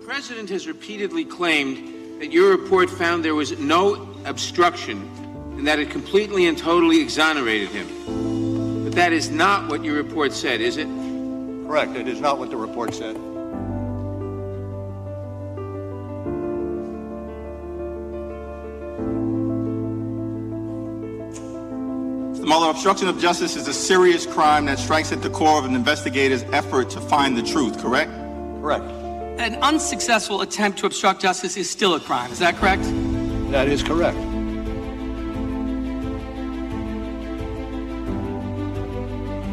President has repeatedly claimed that your report found there was no obstruction and that it completely and totally exonerated him. But that is not what your report said, is it? Correct. It is not what the report said. The Muller obstruction of justice is a serious crime that strikes at the core of an investigator's effort to find the truth, correct? Correct. An unsuccessful attempt to obstruct justice is still a crime. Is that correct? That is correct.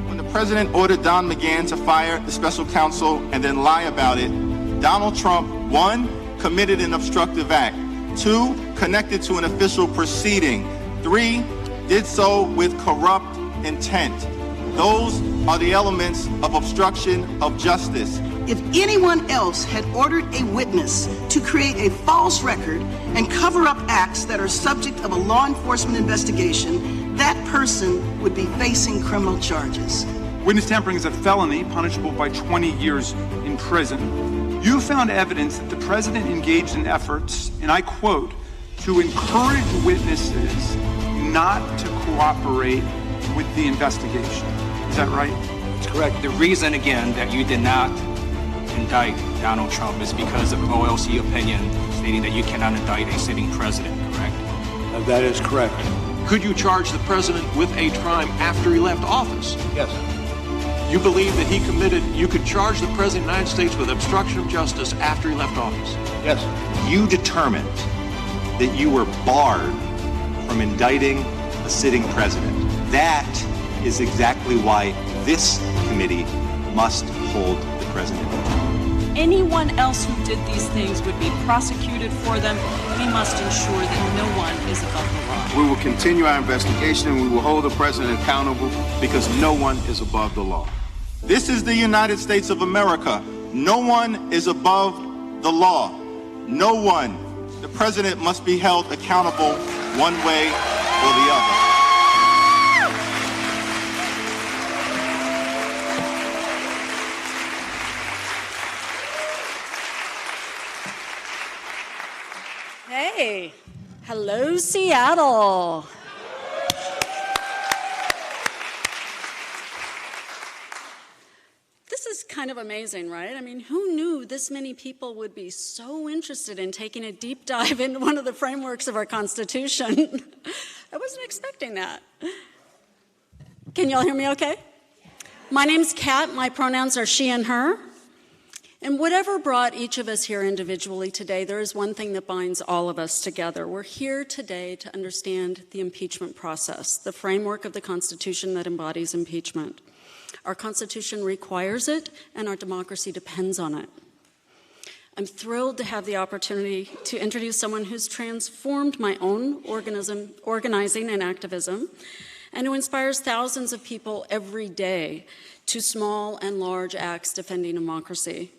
When the president ordered Don McGahn to fire the special counsel and then lie about it, Donald Trump, 1, committed an obstructive act, 2, connected to an official proceeding, 3, did so with corrupt intent. Those are the elements of obstruction of justice. If anyone else had ordered a witness to create a false record and cover up acts that are subject of a law enforcement investigation, that person would be facing criminal charges. Witness tampering is a felony punishable by 20 years in prison. You found evidence that the president engaged in efforts, and I quote, to encourage witnesses not to cooperate with the investigation. Is that right? That's correct. The reason, again, that you did not indict Donald Trump is because of OLC opinion stating that you cannot indict a sitting president, correct? That is correct. Could you charge the president with a crime after he left office? Yes. You believe that you could charge the president of the United States with obstruction of justice after he left office? Yes. You determined that you were barred from indicting a sitting president. That is exactly why this committee must hold the president. Anyone else who did these things would be prosecuted for them. We must ensure that no one is above the law. We will continue our investigation and we will hold the president accountable because no one is above the law. This is the United States of America. No one is above the law. No one. The president must be held accountable one way or the other. Hey, hello, Seattle. This is kind of amazing, right? I mean, who knew this many people would be so interested in taking a deep dive into one of the frameworks of our Constitution? I wasn't expecting that. Can y'all hear me okay? My name's Kat. My pronouns are she and her. And whatever brought each of us here individually today, there is one thing that binds all of us together. We're here today to understand the impeachment process, the framework of the Constitution that embodies impeachment. Our Constitution requires it, and our democracy depends on it. I'm thrilled to have the opportunity to introduce someone who's transformed my own organizing and activism, and who inspires thousands of people every day to small and large acts defending democracy.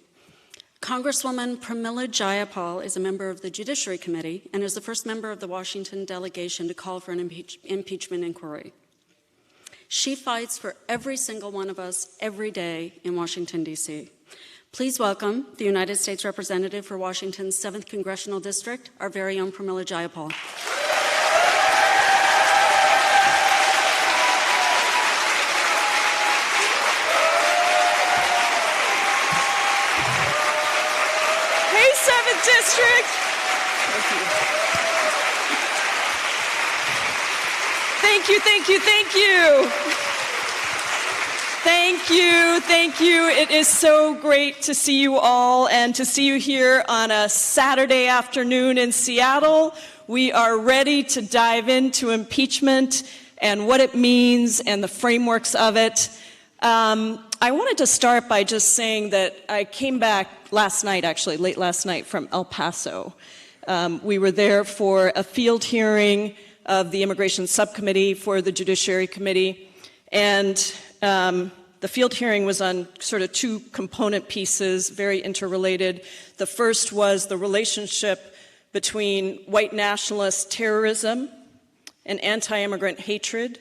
Congresswoman Pramila Jayapal is a member of the Judiciary Committee and is the first member of the Washington delegation to call for an impeachment inquiry. She fights for every single one of us every day in Washington, D.C. Please welcome the United States Representative for Washington's 7th Congressional District, our very own Pramila Jayapal. Hey, 7th District. Thank you, thank you, thank you. Thank you, thank you. It is so great to see you all and to see you here on a Saturday afternoon in Seattle. We are ready to dive into impeachment and what it means and the frameworks of it. I wanted to start by just saying that I came back last night, actually, late last night from El Paso. We were there for a field hearing of the Immigration Subcommittee for the Judiciary Committee. And the field hearing was on sort of two component pieces, very interrelated. The first was the relationship between white nationalist terrorism and anti-immigrant hatred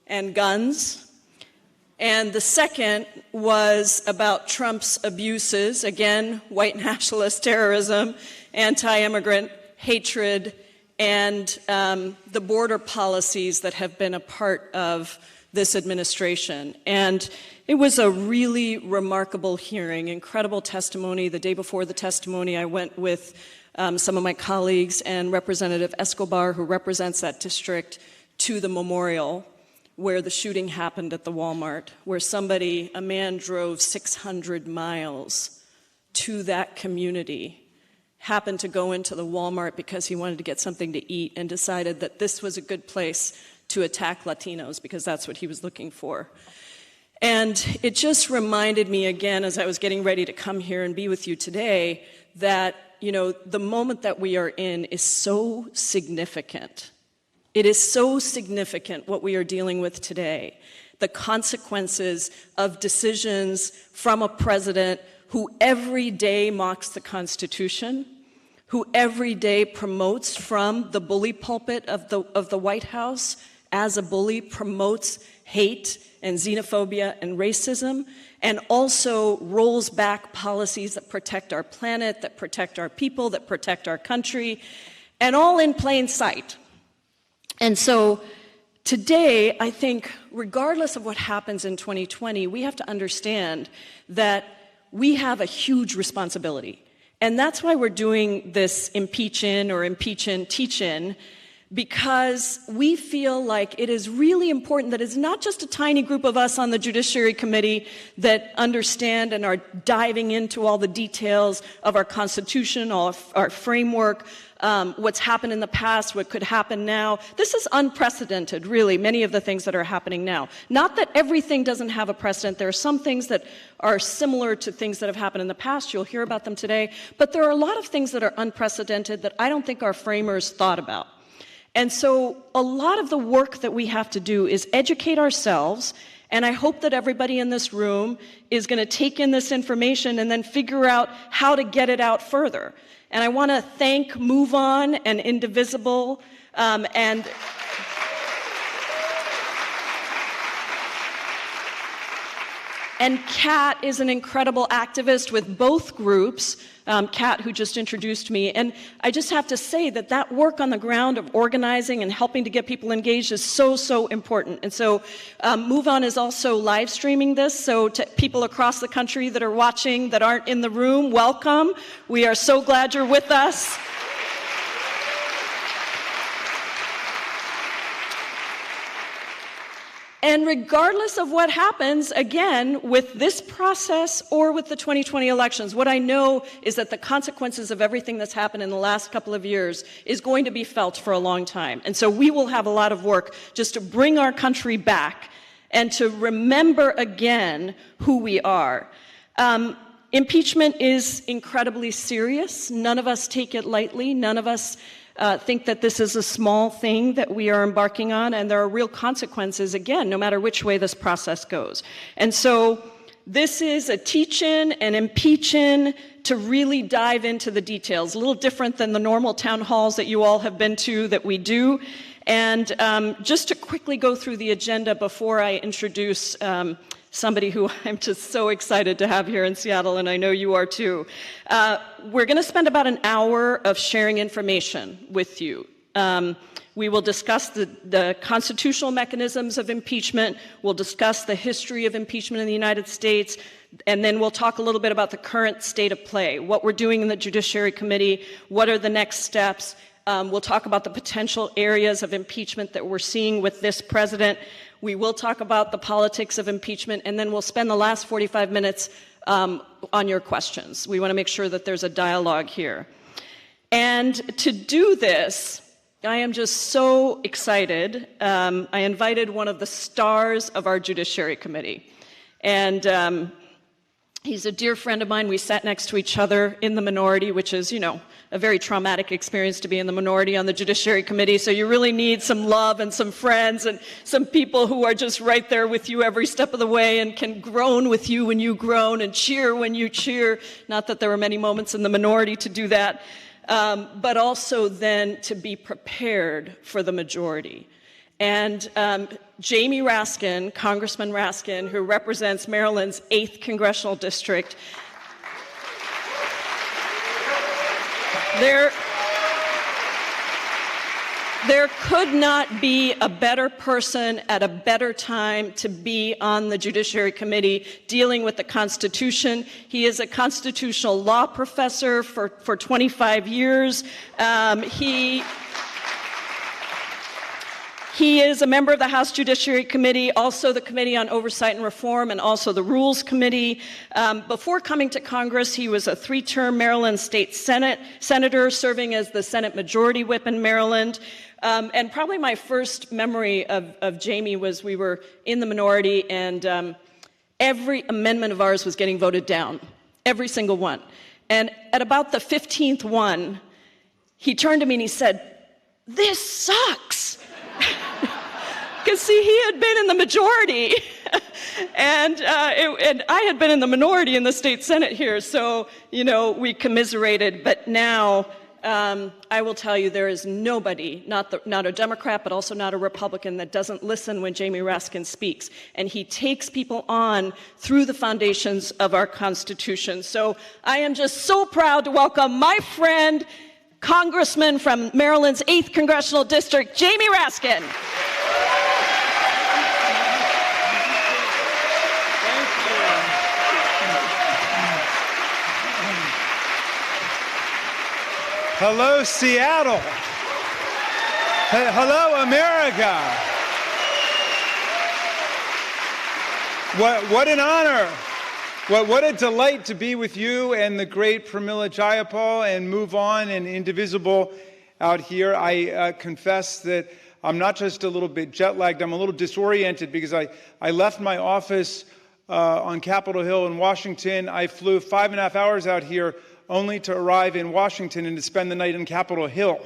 and guns. And the second was about Trump's abuses, again, white nationalist terrorism, anti-immigrant hatred, and the border policies that have been a part of this administration. And it was a really remarkable hearing, incredible testimony. The day before the testimony, I went with some of my colleagues and Representative Escobar, who represents that district, to the memorial where the shooting happened at the Walmart, where a man drove 600 miles to that community, happened to go into the Walmart because he wanted to get something to eat and decided that this was a good place to attack Latinos because that's what he was looking for. And it just reminded me again, as I was getting ready to come here and be with you today, that, you know, the moment that we are in is so significant. It is so significant what we are dealing with today. The consequences of decisions from a president who every day mocks the Constitution, who every day promotes from the bully pulpit of the White House as a bully, promotes hate and xenophobia and racism, and also rolls back policies that protect our planet, that protect our people, that protect our country, and all in plain sight. And so today, I think, regardless of what happens in 2020, we have to understand that we have a huge responsibility. And that's why we're doing this impeach-in or impeach-in teach-in, because we feel like it is really important that it's not just a tiny group of us on the Judiciary Committee that understand and are diving into all the details of our Constitution, all of our framework, what's happened in the past, what could happen now. This is unprecedented, really, many of the things that are happening now. Not that everything doesn't have a precedent. There are some things that are similar to things that have happened in the past. You'll hear about them today. But there are a lot of things that are unprecedented that I don't think our framers thought about. And so a lot of the work that we have to do is educate ourselves, and I hope that everybody in this room is going to take in this information and then figure out how to get it out further. And I want to thank Move On and Indivisible and Kat is an incredible activist with both groups, Kat, who just introduced me. And I just have to say that that work on the ground of organizing and helping to get people engaged is so, so important. And so Move On is also live streaming this. So to people across the country that are watching that aren't in the room, welcome. We are so glad you're with us. And regardless of what happens, again, with this process or with the 2020 elections, what I know is that the consequences of everything that's happened in the last couple of years is going to be felt for a long time. And so we will have a lot of work just to bring our country back and to remember again who we are. Impeachment is incredibly serious. None of us take it lightly. None of us think that this is a small thing that we are embarking on, and there are real consequences, again, no matter which way this process goes. And so this is a teach-in and impeach-in to really dive into the details, a little different than the normal town halls that you all have been to that we do. And just to quickly go through the agenda before I introduce somebody who I'm just so excited to have here in Seattle, and I know you are too. We're going to spend about an hour of sharing information with you. We will discuss the constitutional mechanisms of impeachment. We'll discuss the history of impeachment in the United States. And then we'll talk a little bit about the current state of play, what we're doing in the Judiciary Committee, what are the next steps. We'll talk about the potential areas of impeachment that we're seeing with this president. We will talk about the politics of impeachment, and then we'll spend the last 45 minutes on your questions. We want to make sure that there's a dialogue here. And to do this, I am just so excited. I invited one of the stars of our Judiciary Committee. And he's a dear friend of mine. We sat next to each other in the minority, which is, you know, a very traumatic experience to be in the minority on the Judiciary Committee. So you really need some love and some friends and some people who are just right there with you every step of the way and can groan with you when you groan and cheer when you cheer. Not that there were many moments in the minority to do that, but also then to be prepared for the majority. And Jamie Raskin, Congressman Raskin, who represents Maryland's 8th Congressional District, There could not be a better person at a better time to be on the Judiciary Committee dealing with the Constitution. He is a constitutional law professor for 25 years. He is a member of the House Judiciary Committee, also the Committee on Oversight and Reform, and also the Rules Committee. Before coming to Congress, he was a 3-term Maryland State Senator, serving as the Senate Majority Whip in Maryland. And probably my first memory of Jamie was we were in the minority, and every amendment of ours was getting voted down, every single one. And at about the 15th one, he turned to me and he said, "This sucks." Because, see, he had been in the majority, and I had been in the minority in the state Senate here, so, you know, we commiserated. But now, I will tell you, there is nobody, not a Democrat, but also not a Republican, that doesn't listen when Jamie Raskin speaks. And he takes people on through the foundations of our Constitution. So I am just so proud to welcome my friend, Congressman from Maryland's 8th Congressional District, Jamie Raskin. Hello, Seattle. Hello, America. What an honor. What a delight to be with you and the great Pramila Jayapal and Move On and Indivisible out here. I confess that I'm not just a little bit jet-lagged, I'm a little disoriented because I left my office on Capitol Hill in Washington. I flew 5.5 hours out here only to arrive in Washington and to spend the night in Capitol Hill.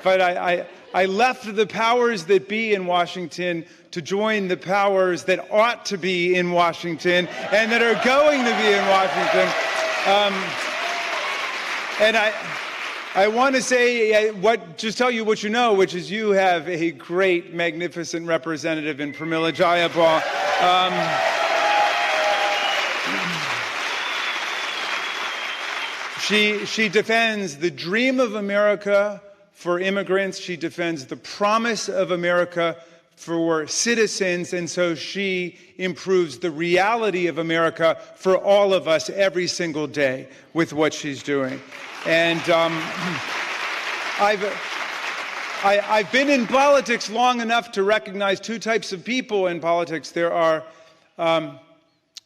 But I left the powers that be in Washington to join the powers that ought to be in Washington and that are going to be in Washington. And I want to say, just tell you what you know, which is you have a great, magnificent representative in Pramila Jayapal. She defends the dream of America for immigrants. She defends the promise of America for citizens, and so she improves the reality of America for all of us every single day with what she's doing. And I've been in politics long enough to recognize two types of people in politics. There are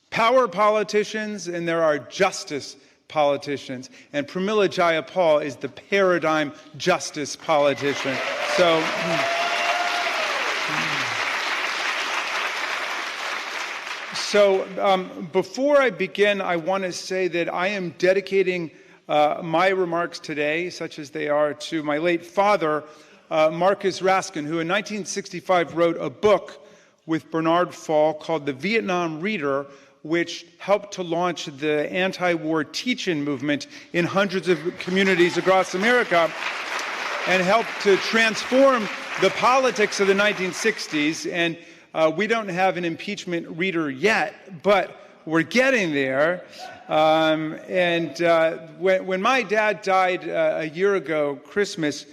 power politicians and there are justice politicians. And Pramila Jayapal is the paradigm justice politician. So before I begin, I want to say that I am dedicating my remarks today, such as they are, to my late father, Marcus Raskin, who in 1965 wrote a book with Bernard Fall called The Vietnam Reader, which helped to launch the anti-war teach-in movement in hundreds of communities across America and helped to transform the politics of the 1960s. And we don't have an impeachment reader yet, but we're getting there. When my dad died a year ago, Christmas,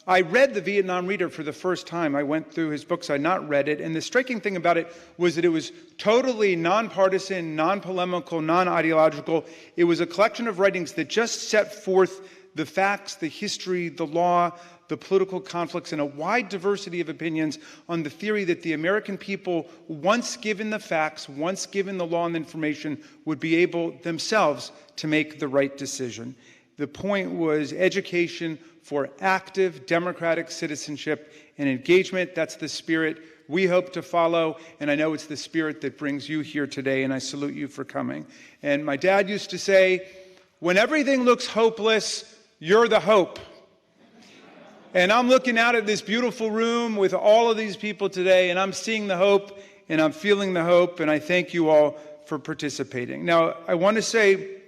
I read The Vietnam Reader for the first time. I went through his books. I had not read it. And the striking thing about it was that it was totally nonpartisan, non-polemical, non-ideological. It was a collection of writings that just set forth the facts, the history, the law, the political conflicts, and a wide diversity of opinions on the theory that the American people, once given the facts, once given the law and information, would be able themselves to make the right decision. The point was education for active democratic citizenship and engagement. That's the spirit we hope to follow, and I know it's the spirit that brings you here today, and I salute you for coming. And my dad used to say, when everything looks hopeless, you're the hope. And I'm looking out at this beautiful room with all of these people today, and I'm seeing the hope, and I'm feeling the hope, and I thank you all for participating. Now, I want to say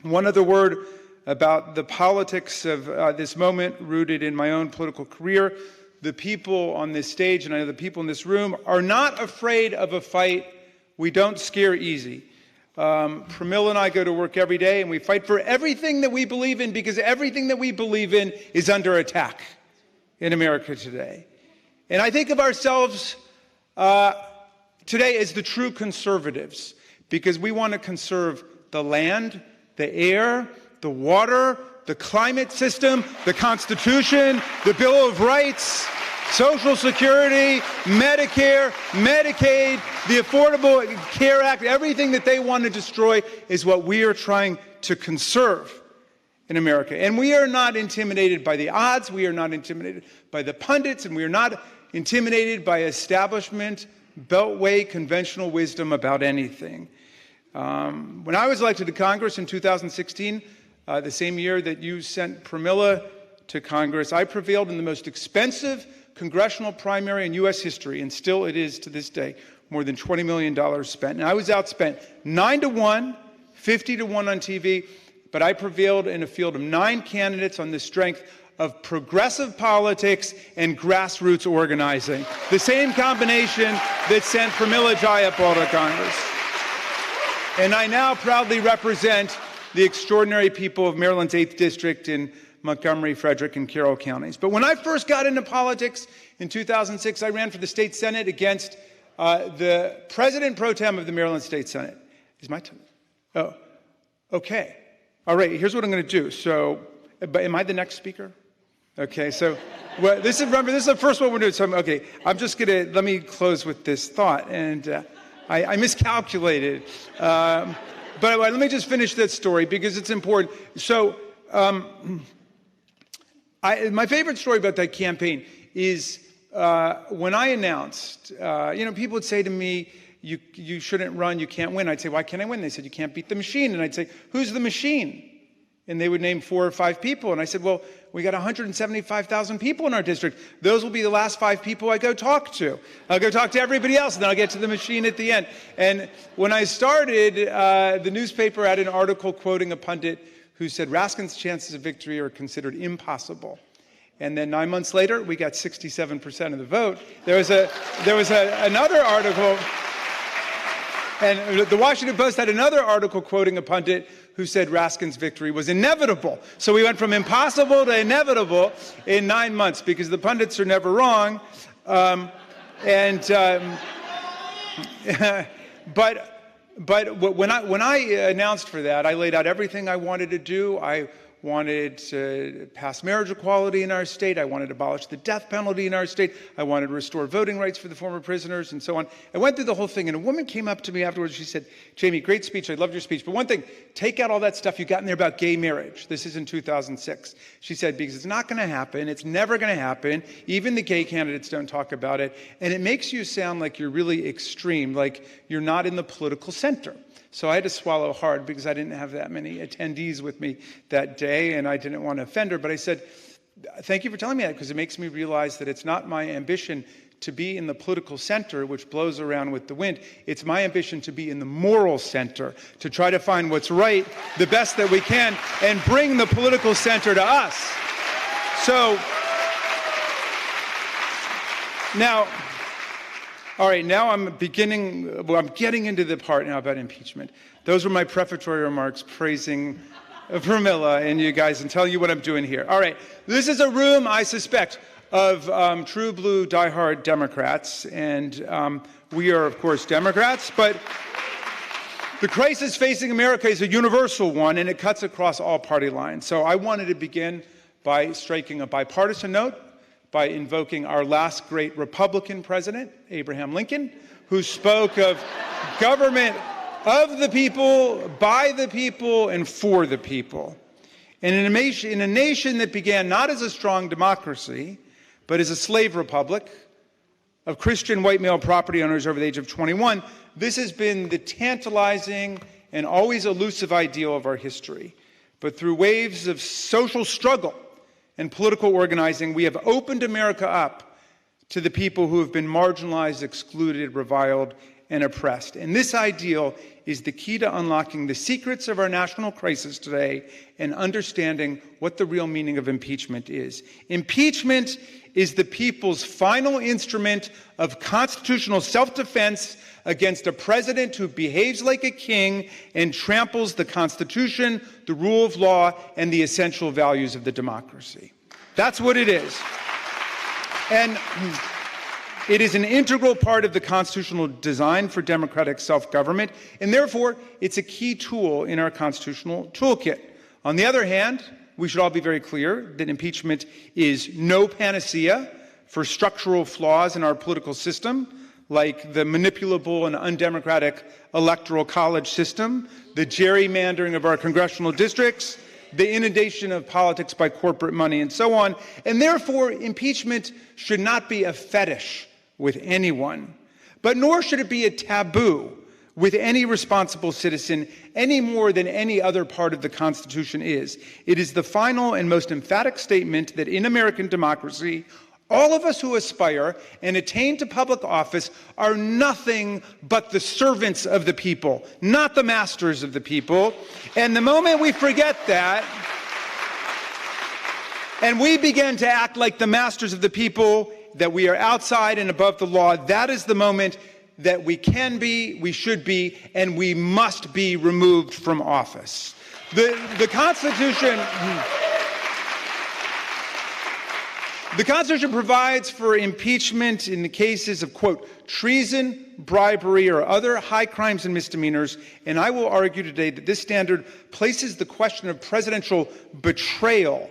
one other word about the politics of this moment rooted in my own political career. The people on this stage, and I know the people in this room, are not afraid of a fight. We don't scare easy. Pramila and I go to work every day, and we fight for everything that we believe in, because everything that we believe in is under attack in America today. And I think of ourselves today as the true conservatives, because we want to conserve the land, the air, the water, the climate system, the Constitution, the Bill of Rights, Social Security, Medicare, Medicaid, the Affordable Care Act. Everything that they want to destroy is what we are trying to conserve in America. And we are not intimidated by the odds. We are not intimidated by the pundits. And we are not intimidated by establishment, beltway, conventional wisdom about anything. When I was elected to Congress in 2016, the same year that you sent Pramila to Congress, I prevailed in the most expensive congressional primary in U.S. history, and still it is to this day, more than $20 million spent. And I was outspent 9-1, 50-1 on TV, but I prevailed in a field of 9 candidates on the strength of progressive politics and grassroots organizing. The same combination that sent Pramila Jayapal to Congress. And I now proudly represent the extraordinary people of Maryland's 8th District in Montgomery, Frederick, and Carroll counties. But when I first got into politics in 2006, I ran for the state Senate against the president pro tem of the Maryland State Senate. Is my time? Oh, okay. All right, here's what I'm going to do. So, but am I the next speaker? Okay, so well, this is the first one we're doing. So, okay, I'm just going to, let me close with this thought. And I miscalculated. But let me just finish that story because it's important. So, my favorite story about that campaign is when I announced, people would say to me, you shouldn't run, you can't win. I'd say, why can't I win? They said, you can't beat the machine. And I'd say, who's the machine? And they would name 4 or 5 people. And I said, well, we got 175,000 people in our district. Those will be the last 5 people I go talk to. I'll go talk to everybody else, and then I'll get to the machine at the end. And when I started, the newspaper had an article quoting a pundit who said Raskin's chances of victory are considered impossible. And then 9 months later, we got 67% of the vote. There was another article, and the Washington Post had another article quoting a pundit who said Raskin's victory was inevitable. So we went from impossible to inevitable in 9 months because the pundits are never wrong. But when I announced for that, I laid out everything I wanted to do. I wanted to pass marriage equality in our state. I wanted to abolish the death penalty in our state. I wanted to restore voting rights for the former prisoners and so on. I went through the whole thing, and a woman came up to me afterwards. She said, Jamie, great speech. I loved your speech. But one thing, take out all that stuff you got in there about gay marriage. This is in 2006. She said, because it's not going to happen. It's never going to happen. Even the gay candidates don't talk about it. And it makes you sound like you're really extreme, like you're not in the political center. So I had to swallow hard because I didn't have that many attendees with me that day, and I didn't want to offend her. But I said, thank you for telling me that, because it makes me realize that it's not my ambition to be in the political center, which blows around with the wind. It's my ambition to be in the moral center, to try to find what's right, the best that we can, and bring the political center to us. So now, all right, now I'm getting into the part now about impeachment. Those were my prefatory remarks praising Pramila and you guys and telling you what I'm doing here. All right, this is a room, I suspect, of true blue diehard Democrats, and we are, of course, Democrats, but the crisis facing America is a universal one, and it cuts across all party lines. So I wanted to begin by striking a bipartisan note, by invoking our last great Republican president, Abraham Lincoln, who spoke of government of the people, by the people, and for the people. And in a nation that began not as a strong democracy, but as a slave republic of Christian white male property owners over the age of 21, this has been the tantalizing and always elusive ideal of our history. But through waves of social struggle and political organizing, we have opened America up to the people who have been marginalized, excluded, reviled, and oppressed. And this ideal is the key to unlocking the secrets of our national crisis today and understanding what the real meaning of impeachment is. Impeachment is the people's final instrument of constitutional self-defense against a president who behaves like a king and tramples the Constitution, the rule of law, and the essential values of the democracy. That's what it is. And it is an integral part of the constitutional design for democratic self-government, and therefore, it's a key tool in our constitutional toolkit. On the other hand, we should all be very clear that impeachment is no panacea for structural flaws in our political system, like the manipulable and undemocratic electoral college system, the gerrymandering of our congressional districts, the inundation of politics by corporate money, and so on. And therefore, impeachment should not be a fetish with anyone, but nor should it be a taboo with any responsible citizen any more than any other part of the Constitution is. It is the final and most emphatic statement that in American democracy, all of us who aspire and attain to public office are nothing but the servants of the people, not the masters of the people. And the moment we forget that, and we begin to act like the masters of the people, that we are outside and above the law, that is the moment that we can be, we should be, and we must be removed from office. The Constitution... The Constitution provides for impeachment in the cases of, quote, treason, bribery, or other high crimes and misdemeanors, and I will argue today that this standard places the question of presidential betrayal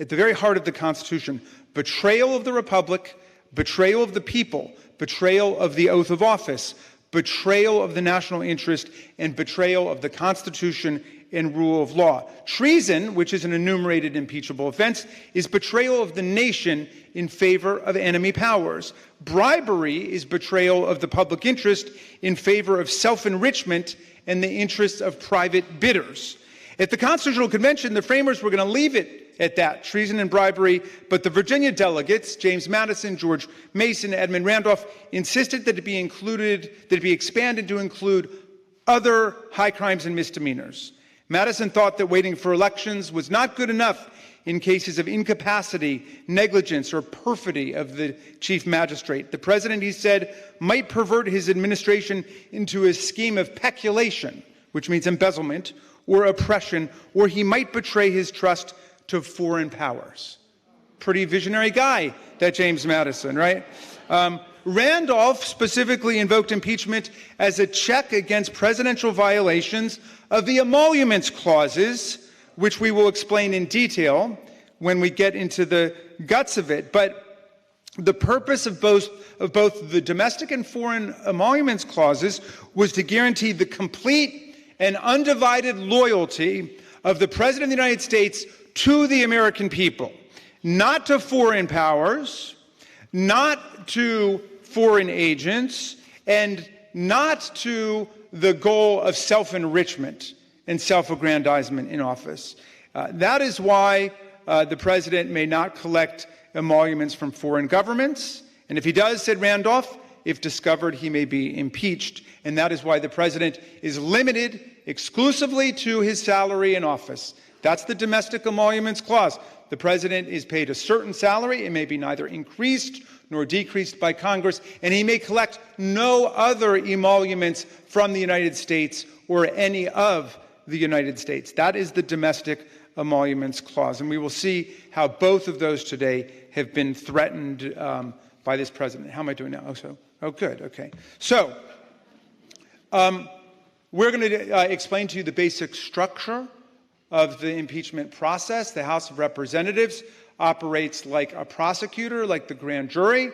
at the very heart of the Constitution. Betrayal of the Republic, betrayal of the people, betrayal of the oath of office, betrayal of the national interest, and betrayal of the Constitution and rule of law. Treason, which is an enumerated impeachable offense, is betrayal of the nation in favor of enemy powers. Bribery is betrayal of the public interest in favor of self-enrichment and the interests of private bidders. At the Constitutional Convention, the framers were going to leave it at that, treason and bribery, but the Virginia delegates, James Madison, George Mason, Edmund Randolph, insisted that it be expanded to include other high crimes and misdemeanors. Madison thought that waiting for elections was not good enough in cases of incapacity, negligence, or perfidy of the chief magistrate. The president, he said, might pervert his administration into a scheme of peculation, which means embezzlement, or oppression, or he might betray his trust to foreign powers. Pretty visionary guy, that James Madison, right? Randolph specifically invoked impeachment as a check against presidential violations of the Emoluments Clauses, which we will explain in detail when we get into the guts of it. But the purpose of both the domestic and foreign Emoluments Clauses was to guarantee the complete and undivided loyalty of the President of the United States to the American people, not to foreign powers, not to foreign agents, and not to the goal of self-enrichment and self-aggrandizement in office. That is why the president may not collect emoluments from foreign governments. And if he does, said Randolph, if discovered, he may be impeached. And that is why the president is limited exclusively to his salary in office. That's the Domestic Emoluments Clause. The president is paid a certain salary. It may be neither increased nor decreased by Congress, and he may collect no other emoluments from the United States or any of the United States. That is the Domestic Emoluments Clause, and we will see how both of those today have been threatened by this president. How am I doing now? Oh, good, okay. So, we're going to explain to you the basic structure of the impeachment process. The House of Representatives operates like a prosecutor, like the grand jury.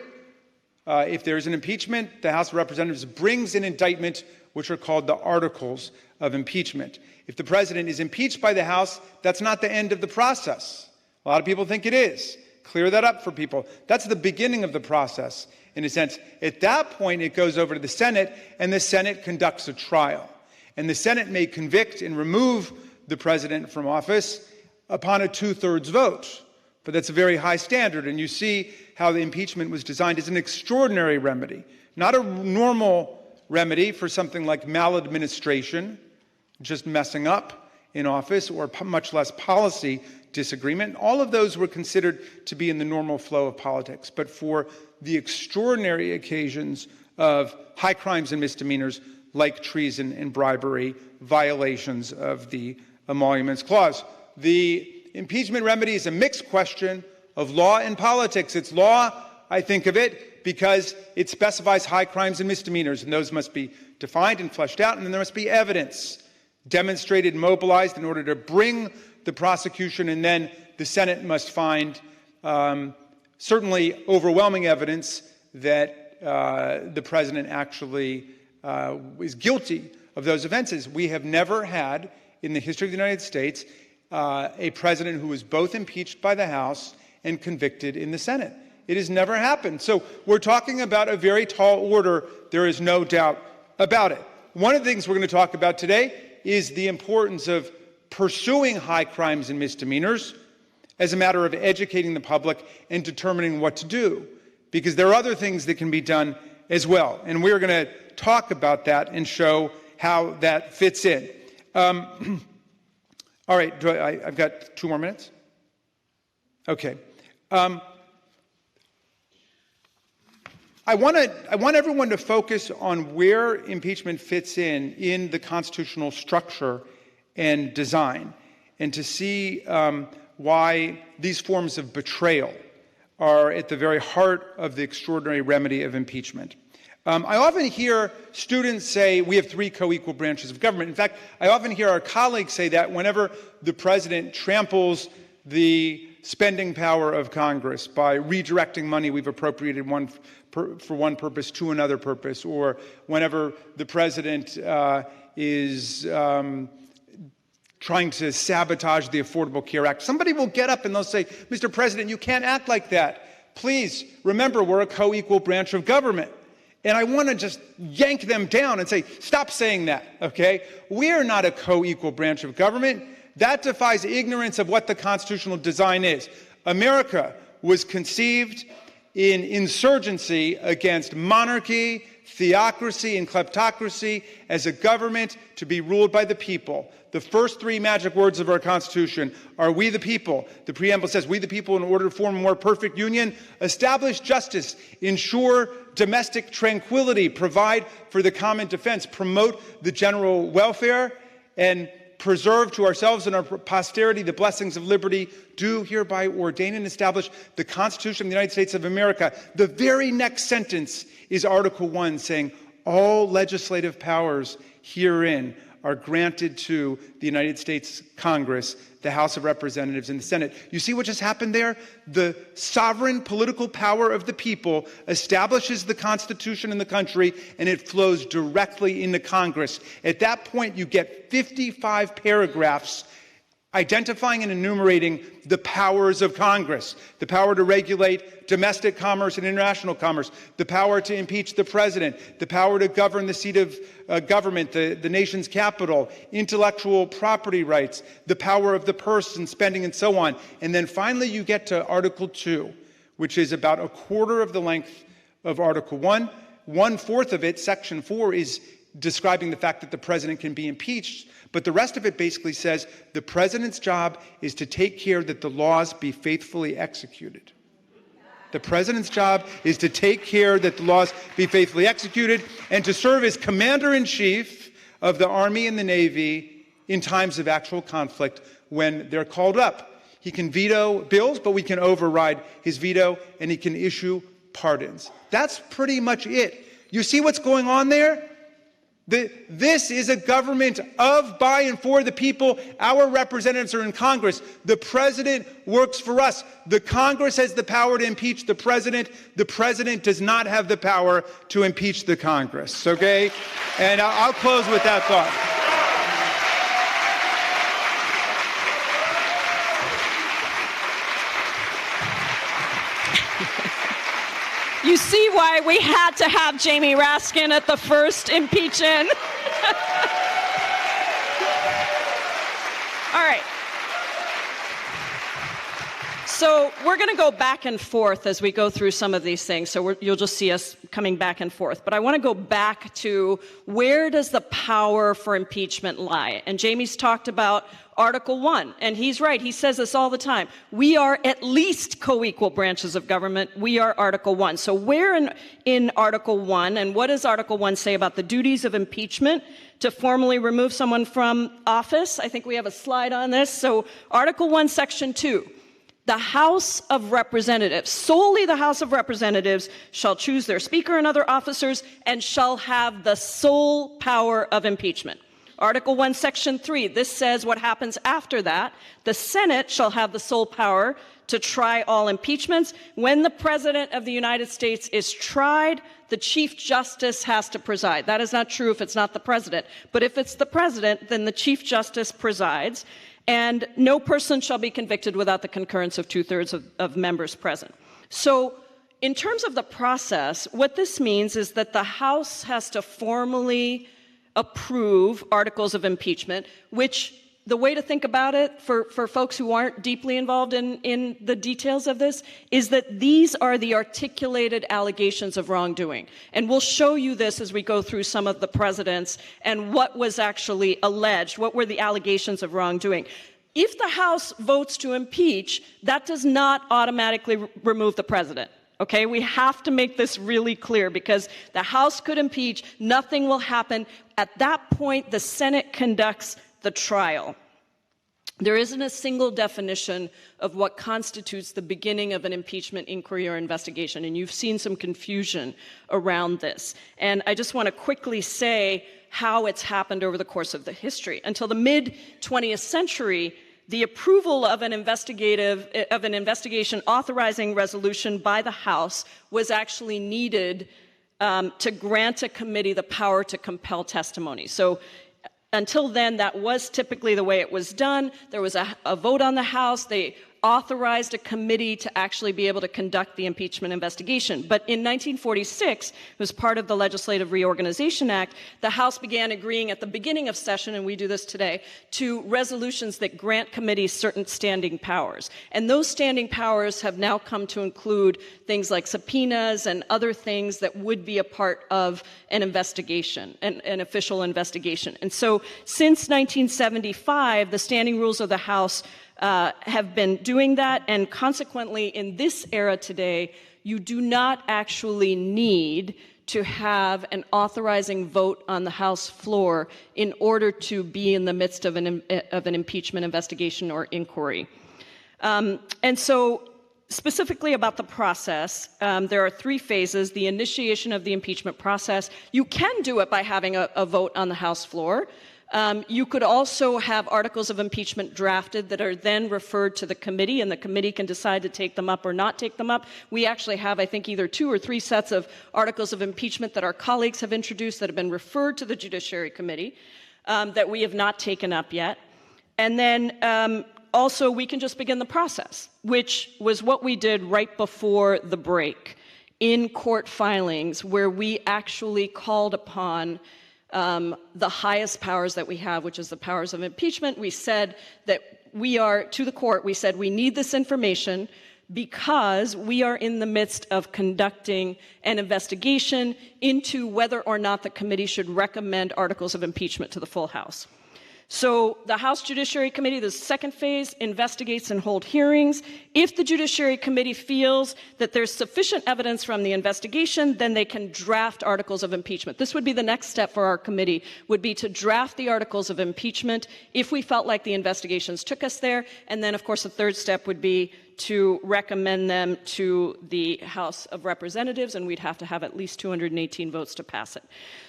If there is an impeachment, the House of Representatives brings an indictment, which are called the Articles of Impeachment. If the president is impeached by the House, that's not the end of the process. A lot of people think it is. Clear that up for people. That's the beginning of the process, in a sense. At that point, it goes over to the Senate, and the Senate conducts a trial. And the Senate may convict and remove the president from office upon a 2/3 vote. But that's a very high standard, and you see how the impeachment was designed is an extraordinary remedy, not a normal remedy for something like maladministration, just messing up in office, or much less policy disagreement. All of those were considered to be in the normal flow of politics. But for the extraordinary occasions of high crimes and misdemeanors like treason and bribery, violations of the Emoluments Clause, the impeachment remedy is a mixed question of law and politics. It's law, I think of it, because it specifies high crimes and misdemeanors, and those must be defined and fleshed out, and then there must be evidence demonstrated and mobilized in order to bring the prosecution, and then the Senate must find certainly overwhelming evidence that the president actually is guilty of those offenses. We have never had, in the history of the United States, a president who was both impeached by the House and convicted in the Senate. It has never happened. So we're talking about a very tall order. There is no doubt about it. One of the things we're going to talk about today is the importance of pursuing high crimes and misdemeanors as a matter of educating the public and determining what to do, because there are other things that can be done as well. And we're going to talk about that and show how that fits in. All right, I've got 2 more minutes? Okay. I want everyone to focus on where impeachment fits in the constitutional structure and design, and to see why these forms of betrayal are at the very heart of the extraordinary remedy of impeachment. I often hear students say we have 3 co-equal branches of government. In fact, I often hear our colleagues say that whenever the president tramples the spending power of Congress by redirecting money we've appropriated for one purpose to another purpose, or whenever the president is trying to sabotage the Affordable Care Act. Somebody will get up and they'll say, Mr. President, you can't act like that. Please remember, we're a co-equal branch of government. And I want to just yank them down and say, stop saying that, okay? We are not a co-equal branch of government. That defies ignorance of what the constitutional design is. America was conceived in insurgency against monarchy, theocracy, and kleptocracy as a government to be ruled by the people. The first 3 magic words of our Constitution are we the people. The preamble says, we the people, in order to form a more perfect union, establish justice, ensure domestic tranquility, provide for the common defense, promote the general welfare, and preserve to ourselves and our posterity the blessings of liberty, do hereby ordain and establish the Constitution of the United States of America. The very next sentence is Article 1, saying all legislative powers herein are granted to the United States Congress, the House of Representatives, and the Senate. You see what just happened there? The sovereign political power of the people establishes the Constitution in the country, and it flows directly into Congress. At that point, you get 55 paragraphs identifying and enumerating the powers of Congress: the power to regulate domestic commerce and international commerce, the power to impeach the president, the power to govern the seat of government, the nation's capital, intellectual property rights, the power of the purse and spending, and so on. And then finally you get to Article 2, which is about a quarter of the length of Article 1. 1/4 of it, Section 4, is describing the fact that the president can be impeached. But the rest of it basically says the president's job is to take care that the laws be faithfully executed. The president's job is to take care that the laws be faithfully executed and to serve as commander-in-chief of the Army and the Navy in times of actual conflict when they're called up. He can veto bills, but we can override his veto, and he can issue pardons. That's pretty much it. You see what's going on there? This is a government of, by, and for the people. Our representatives are in Congress. The president works for us. The Congress has the power to impeach the president. The president does not have the power to impeach the Congress, okay? And I'll close with that thought. You see why we had to have Jamie Raskin at the first impeachment. All right. So we're going to go back and forth as we go through some of these things. So you'll just see us coming back and forth. But I want to go back to where does the power for impeachment lie? And Jamie's talked about Article 1, and he's right. He says this all the time. We are at least co-equal branches of government. We are Article 1. So where in Article 1, and what does Article 1 say about the duties of impeachment to formally remove someone from office? I think we have a slide on this. So Article 1, Section 2. The House of Representatives, solely the House of Representatives, shall choose their Speaker and other officers and shall have the sole power of impeachment. Article 1, Section 3, this says what happens after that. The Senate shall have the sole power to try all impeachments. When the President of the United States is tried, the Chief Justice has to preside. That is not true if it's not the President. But if it's the President, then the Chief Justice presides. And no person shall be convicted without the concurrence of 2/3 of members present. So in terms of the process, what this means is that the House has to formally approve articles of impeachment, which the way to think about it for folks who aren't deeply involved in the details of this is that these are the articulated allegations of wrongdoing. And we'll show you this as we go through some of the presidents and what was actually alleged, what were the allegations of wrongdoing. If the House votes to impeach, that does not automatically remove the president. Okay, we have to make this really clear because the House could impeach, nothing will happen. At that point, the Senate conducts the trial. There isn't a single definition of what constitutes the beginning of an impeachment inquiry or investigation, and you've seen some confusion around this. And I just want to quickly say how it's happened over the course of the history. Until the mid-20th century, the approval of an investigation authorizing resolution by the House was actually needed to grant a committee the power to compel testimony. So until then, that was typically the way it was done. There was a vote on the House. They authorized a committee to actually be able to conduct the impeachment investigation. But in 1946, it was part of the Legislative Reorganization Act, the House began agreeing at the beginning of session, and we do this today, to resolutions that grant committees certain standing powers. And those standing powers have now come to include things like subpoenas and other things that would be a part of an investigation, an official investigation. And so since 1975, the standing rules of the House have been doing that, and consequently, in this era today, you do not actually need to have an authorizing vote on the House floor in order to be in the midst of an impeachment investigation or inquiry. And so, specifically about the process, there are 3 phases. The initiation of the impeachment process. You can do it by having a vote on the House floor. You could also have articles of impeachment drafted that are then referred to the committee, and the committee can decide to take them up or not take them up. We actually have, I think, either 2 or 3 sets of articles of impeachment that our colleagues have introduced that have been referred to the Judiciary Committee that we have not taken up yet. And then also we can just begin the process, which was what we did right before the break in court filings, where we actually called upon the highest powers that we have, which is the powers of impeachment. We said that to the court, we said we need this information because we are in the midst of conducting an investigation into whether or not the committee should recommend articles of impeachment to the full House. So the House Judiciary Committee, the second phase, investigates and holds hearings. If the Judiciary Committee feels that there's sufficient evidence from the investigation, then they can draft articles of impeachment. This would be the next step for our committee, would be to draft the articles of impeachment if we felt like the investigations took us there. And then, of course, the third step would be to recommend them to the House of Representatives, and we'd have to have at least 218 votes to pass it.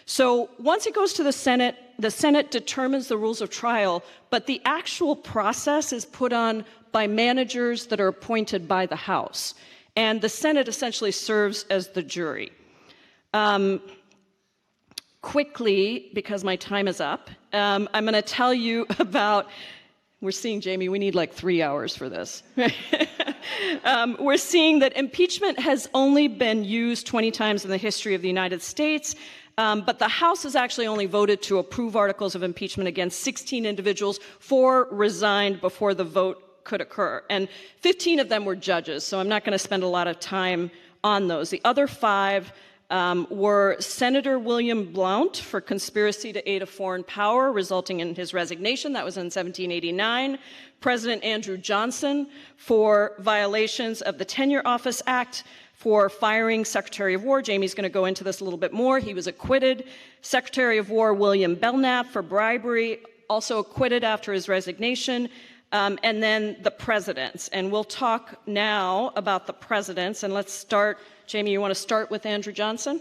So once it goes to the Senate determines the rules of trial, but the actual process is put on by managers that are appointed by the House. And the Senate essentially serves as the jury. Quickly, because my time is up, I'm going to tell you about... We're seeing, Jamie, we need like 3 hours for this. We're seeing that impeachment has only been used 20 times in the history of the United States, but the House has actually only voted to approve articles of impeachment against 16 individuals. 4 resigned before the vote could occur. And 15 of them were judges, so I'm not going to spend a lot of time on those. The other 5 were Senator William Blount for conspiracy to aid a foreign power, resulting in his resignation. That was in 1789. President Andrew Johnson for violations of the Tenure Office Act, for firing Secretary of War. Jamie's going to go into this a little bit more. He was acquitted. Secretary of War William Belknap for bribery, also acquitted after his resignation. And then the presidents. And we'll talk now about the presidents. And let's start, Jamie, you want to start with Andrew Johnson?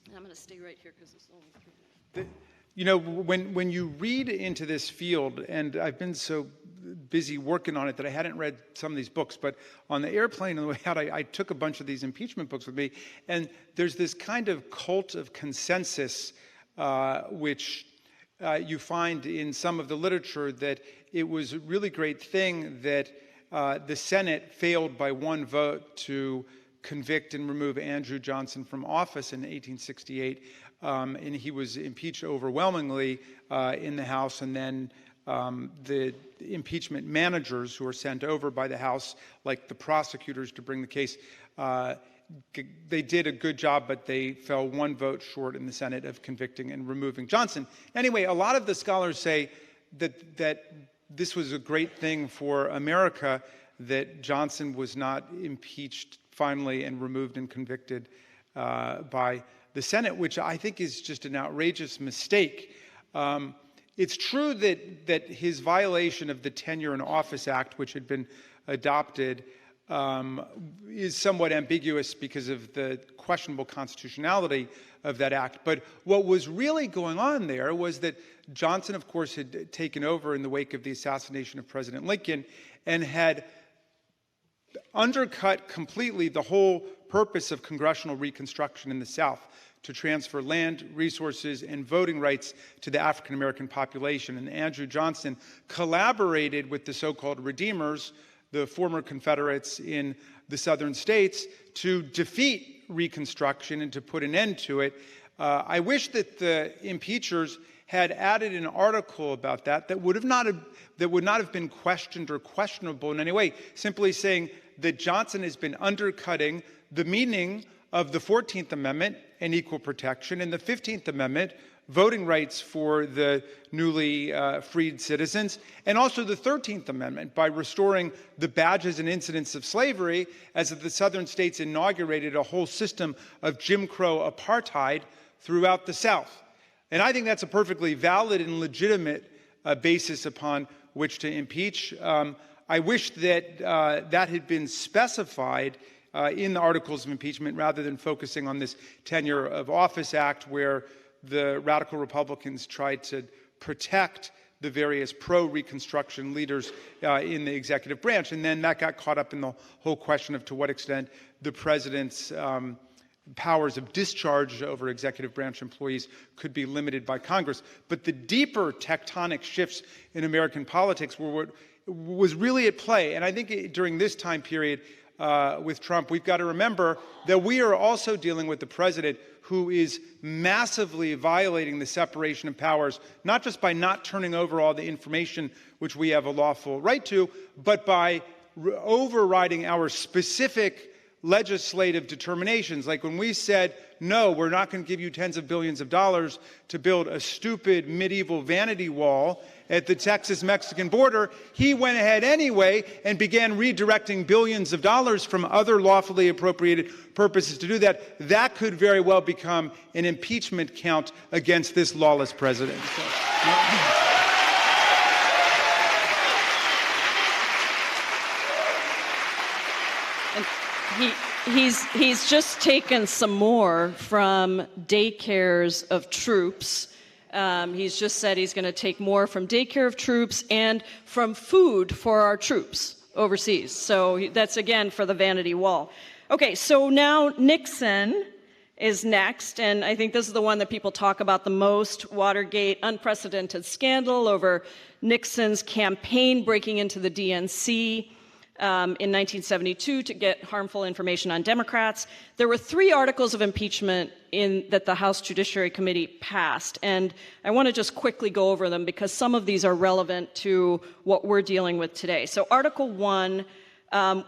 I'm going to stay right here because it's only 3 minutes. You know, when you read into this field, and I've been so busy working on it that I hadn't read some of these books, but on the airplane on the way out, I took a bunch of these impeachment books with me, and there's this kind of cult of consensus, which you find in some of the literature, that it was a really great thing that the Senate failed by 1 vote to convict and remove Andrew Johnson from office in 1868, and he was impeached overwhelmingly in the House, and then the impeachment managers who were sent over by the House, like the prosecutors to bring the case, they did a good job, but they fell 1 vote short in the Senate of convicting and removing Johnson. Anyway, a lot of the scholars say that this was a great thing for America, that Johnson was not impeached finally and removed and convicted by the Senate, which I think is just an outrageous mistake. It's true that his violation of the Tenure in Office Act, which had been adopted, is somewhat ambiguous because of the questionable constitutionality of that act. But what was really going on there was that Johnson, of course, had taken over in the wake of the assassination of President Lincoln and had undercut completely the whole purpose of congressional reconstruction in the South, to transfer land, resources, and voting rights to the African American population. And Andrew Johnson collaborated with the so-called Redeemers, the former Confederates in the southern states, to defeat Reconstruction and to put an end to it. I wish that the impeachers had added an article about that would not have been questioned or questionable in any way, simply saying that Johnson has been undercutting the meaning of the 14th Amendment and equal protection, and the 15th Amendment, voting rights for the newly freed citizens, and also the 13th Amendment by restoring the badges and incidents of slavery, as the southern states inaugurated a whole system of Jim Crow apartheid throughout the South. And I think that's a perfectly valid and legitimate basis upon which to impeach. I wish that that had been specified in the articles of impeachment, rather than focusing on this Tenure of Office Act, where the radical Republicans tried to protect the various pro-Reconstruction leaders in the executive branch. And then that got caught up in the whole question of to what extent the president's powers of discharge over executive branch employees could be limited by Congress. But the deeper tectonic shifts in American politics were what was really at play. And I think during this time period, with Trump, we've got to remember that we are also dealing with the president who is massively violating the separation of powers, not just by not turning over all the information which we have a lawful right to, but by overriding our specific legislative determinations. Like when we said, no, we're not going to give you tens of billions of dollars to build a stupid medieval vanity wall at the Texas-Mexican border, he went ahead anyway and began redirecting billions of dollars from other lawfully appropriated purposes to do that. That could very well become an impeachment count against this lawless president. He's just taken some more from daycares of troops. He's just said he's going to take more from daycare of troops and from food for our troops overseas. So that's, again, for the vanity wall. Okay, so now Nixon is next, and I think this is the one that people talk about the most. Watergate, unprecedented scandal over Nixon's campaign breaking into the DNC. in 1972 to get harmful information on Democrats. There were 3 articles of impeachment that the House Judiciary Committee passed, and I want to just quickly go over them because some of these are relevant to what we're dealing with today. So Article 1,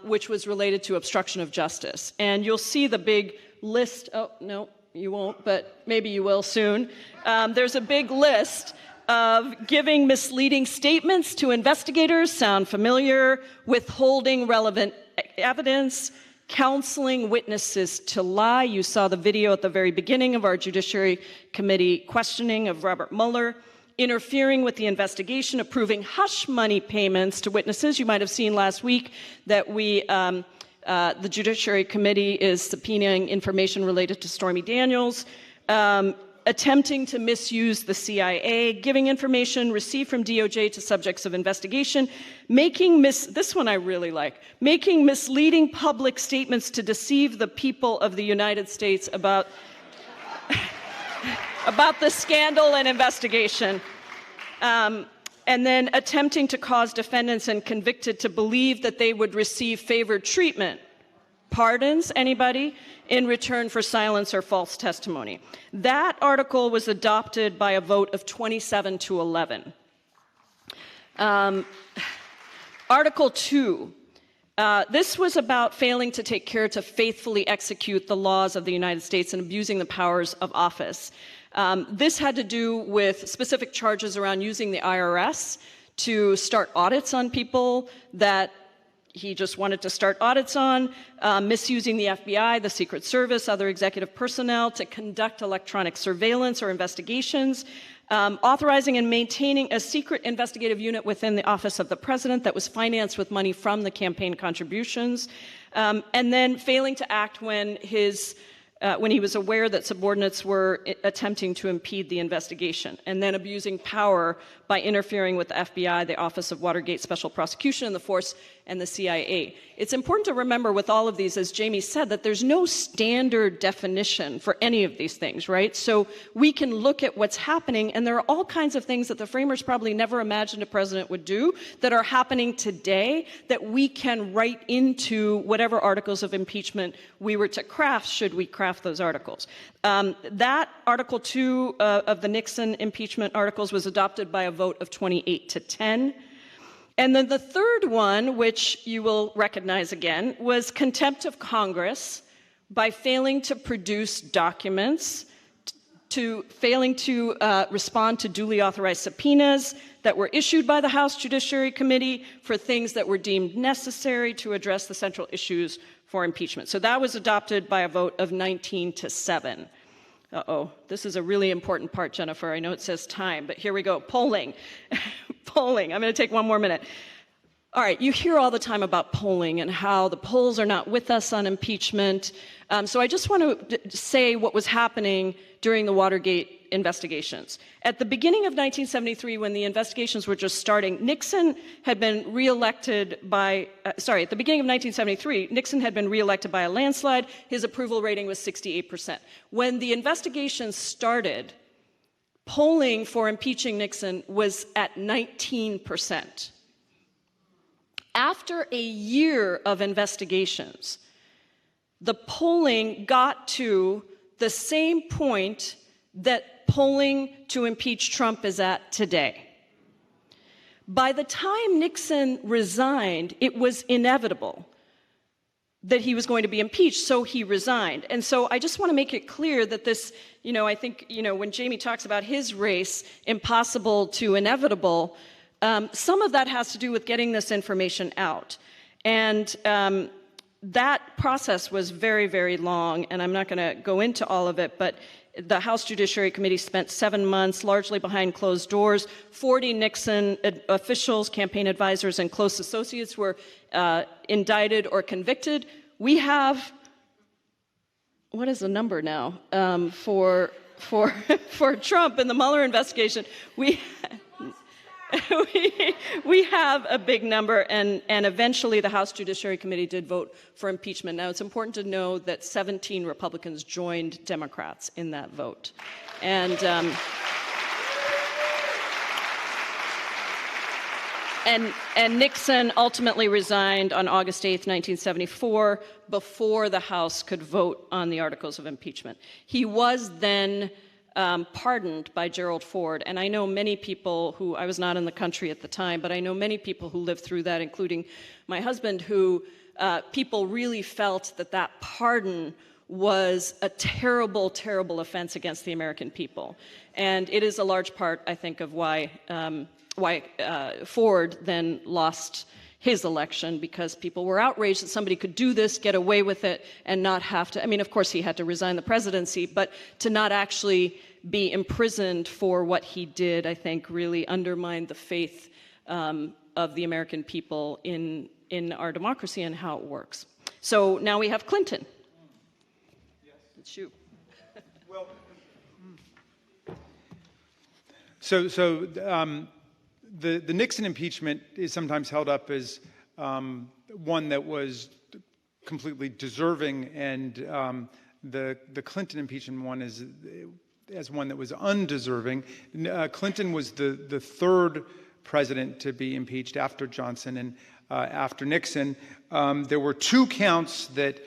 which was related to obstruction of justice, and you'll see the big list. Oh, no, you won't, but maybe you will soon. There's a big list of giving misleading statements to investigators, sound familiar, withholding relevant evidence, counseling witnesses to lie. You saw the video at the very beginning of our Judiciary Committee questioning of Robert Mueller, interfering with the investigation, approving hush money payments to witnesses. You might have seen last week that the Judiciary Committee is subpoenaing information related to Stormy Daniels, attempting to misuse the CIA, giving information received from DOJ to subjects of investigation, this one I really like, making misleading public statements to deceive the people of the United States about the scandal and investigation, and then attempting to cause defendants and convicted to believe that they would receive favored treatment. Pardons, anybody? In return for silence or false testimony. That article was adopted by a vote of 27 to 11. Article 2. This was about failing to take care to faithfully execute the laws of the United States and abusing the powers of office. This had to do with specific charges around using the IRS to start audits on people that he just wanted to start audits on, misusing the FBI, the Secret Service, other executive personnel to conduct electronic surveillance or investigations, authorizing and maintaining a secret investigative unit within the office of the president that was financed with money from the campaign contributions, and then failing to act when he was aware that subordinates were attempting to impede the investigation, and then abusing power by interfering with the FBI, the Office of Watergate Special Prosecution, and the Force and the CIA. It's important to remember with all of these, as Jamie said, that there's no standard definition for any of these things, right? So we can look at what's happening, and there are all kinds of things that the framers probably never imagined a president would do that are happening today that we can write into whatever articles of impeachment we were to craft, should we craft those articles. That Article 2 of the Nixon impeachment articles was adopted by a vote of 28 to 10. And then the third one, which you will recognize again, was contempt of Congress by failing to produce documents, failing to respond to duly authorized subpoenas that were issued by the House Judiciary Committee for things that were deemed necessary to address the central issues for impeachment. So that was adopted by a vote of 19 to 7. Uh-oh, this is a really important part, Jennifer. I know it says time, but here we go. Polling. Polling. I'm going to take one more minute. All right, you hear all the time about polling and how the polls are not with us on impeachment. So I just want to say what was happening during the Watergate investigations. At the beginning of 1973, when the investigations were just starting, Nixon had been reelected by, at the beginning of 1973, Nixon had been reelected by a landslide. His approval rating was 68%. When the investigations started, polling for impeaching Nixon was at 19%. After a year of investigations, the polling got to the same point that polling to impeach Trump is at today. By the time Nixon resigned, it was inevitable that he was going to be impeached, so he resigned. And so I just want to make it clear that this, I think, when Jamie talks about his race, impossible to inevitable, some of that has to do with getting this information out. And that process was very, very long, and I'm not going to go into all of it, but the House Judiciary Committee spent 7 months, largely behind closed doors. 40 Nixon officials, campaign advisors, and close associates were indicted or convicted. We have, what is the number now for Trump in the Mueller investigation? We have a big number, and eventually the House Judiciary Committee did vote for impeachment. Now, it's important to know that 17 Republicans joined Democrats in that vote. And And Nixon ultimately resigned on August 8th, 1974, before the House could vote on the articles of impeachment. He was then pardoned by Gerald Ford, and I know many people who, I was not in the country at the time, but I know many people who lived through that, including my husband, who people really felt that that pardon was a terrible, terrible offense against the American people. And it is a large part, I think, of why Ford then lost his election, because people were outraged that somebody could do this, get away with it, and not have to, I mean, of course he had to resign the presidency, but to not actually be imprisoned for what he did, I think really undermined the faith of the American people in our democracy and how it works. So now we have Clinton. It's you. Well, so the Nixon impeachment is sometimes held up as one that was completely deserving, and the Clinton impeachment one is as one that was undeserving. Clinton was the third president to be impeached after Johnson and after Nixon. There were two counts that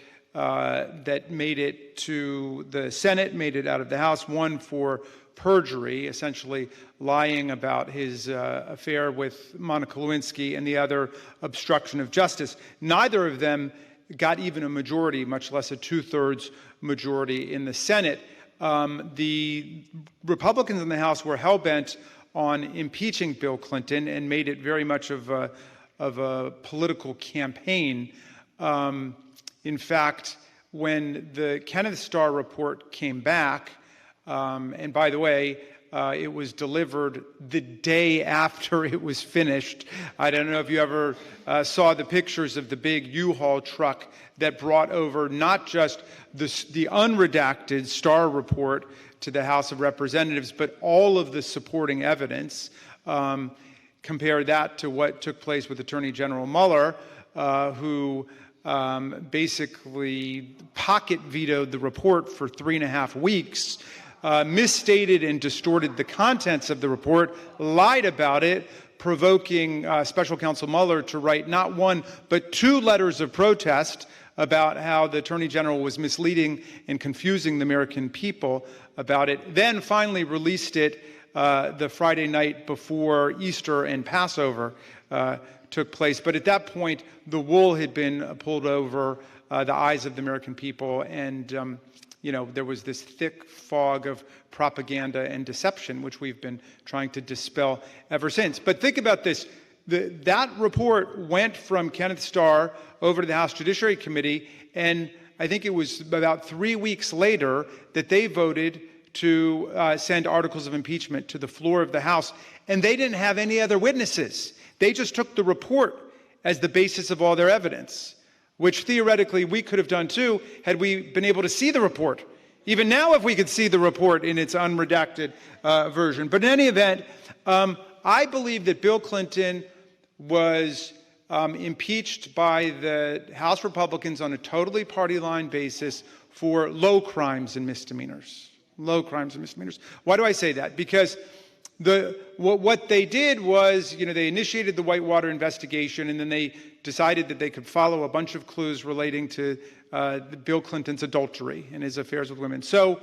made it to the Senate, made it out of the House. One for perjury, essentially lying about his affair with Monica Lewinsky, and the other obstruction of justice. Neither of them got even a majority, much less a two-thirds majority in the Senate. The Republicans in the House were hell-bent on impeaching Bill Clinton and made it very much of a political campaign. In fact, when the Kenneth Starr report came back, and by the way, it was delivered the day after it was finished. I don't know if you ever saw the pictures of the big U-Haul truck that brought over not just the unredacted Starr report to the House of Representatives, but all of the supporting evidence. Compare that to what took place with Attorney General Muller, who basically pocket vetoed the report for 3.5 weeks, misstated and distorted the contents of the report, lied about it, provoking Special Counsel Mueller to write not one, but 2 letters of protest about how the Attorney General was misleading and confusing the American people about it, then finally released it the Friday night before Easter and Passover took place. But at that point, the wool had been pulled over the eyes of the American people, and there was this thick fog of propaganda and deception, which we've been trying to dispel ever since. But think about this. That report went from Kenneth Starr over to the House Judiciary Committee, and I think it was about 3 weeks later that they voted to send articles of impeachment to the floor of the House, and they didn't have any other witnesses. They just took the report as the basis of all their evidence, which theoretically we could have done too had we been able to see the report. Even now, if we could see the report in its unredacted version. But in any event, I believe that Bill Clinton was impeached by the House Republicans on a totally party line basis for low crimes and misdemeanors. Low crimes and misdemeanors. Why do I say that? Because what they did was, they initiated the Whitewater investigation, and then they decided that they could follow a bunch of clues relating to Bill Clinton's adultery and his affairs with women. So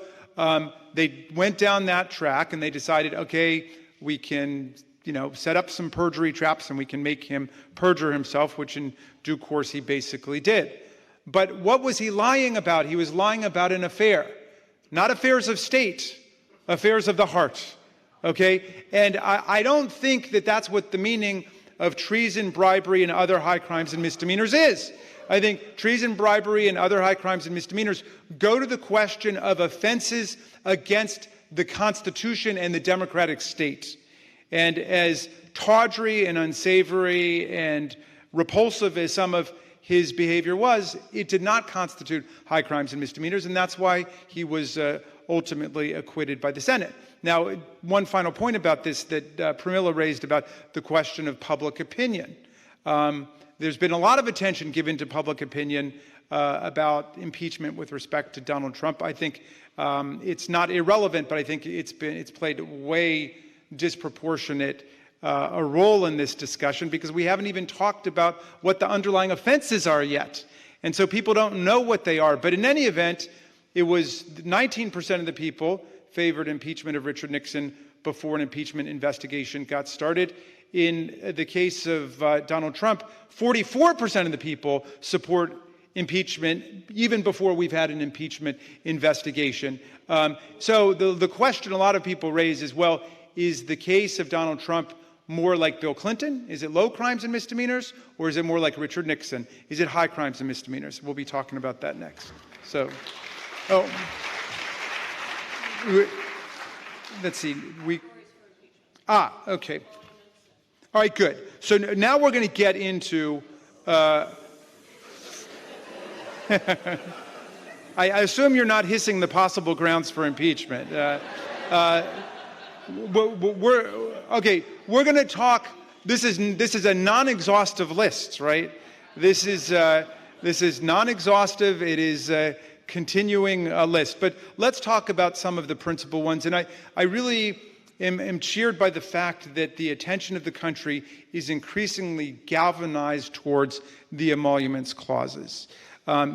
they went down that track, and they decided, okay, we can, set up some perjury traps, and we can make him perjure himself, which in due course he basically did. But what was he lying about? He was lying about an affair. Not affairs of state, affairs of the heart, okay? And I don't think that that's what the meaning of treason, bribery, and other high crimes and misdemeanors is. I think treason, bribery, and other high crimes and misdemeanors go to the question of offenses against the Constitution and the democratic state. And as tawdry and unsavory and repulsive as some of his behavior was, it did not constitute high crimes and misdemeanors, and that's why he was ultimately acquitted by the Senate. Now, one final point about this that Pramila raised about the question of public opinion. There's been a lot of attention given to public opinion about impeachment with respect to Donald Trump. I think it's not irrelevant, but I think it's played way disproportionate a role in this discussion because we haven't even talked about what the underlying offenses are yet. And so people don't know what they are. But in any event, it was 19% of the people favored impeachment of Richard Nixon before an impeachment investigation got started. In the case of Donald Trump, 44% of the people support impeachment even before we've had an impeachment investigation. So the question a lot of people raise is, well, is the case of Donald Trump more like Bill Clinton? Is it low crimes and misdemeanors? Or is it more like Richard Nixon? Is it high crimes and misdemeanors? We'll be talking about that next. So, let's see. Okay. All right, good. So now we're going to get into... I assume you're not hissing the possible grounds for impeachment. We're going to talk. This is a non-exhaustive list, right? This is non-exhaustive. It is a continuing list. But let's talk about some of the principal ones. And I really am cheered by the fact that the attention of the country is increasingly galvanized towards the Emoluments Clauses,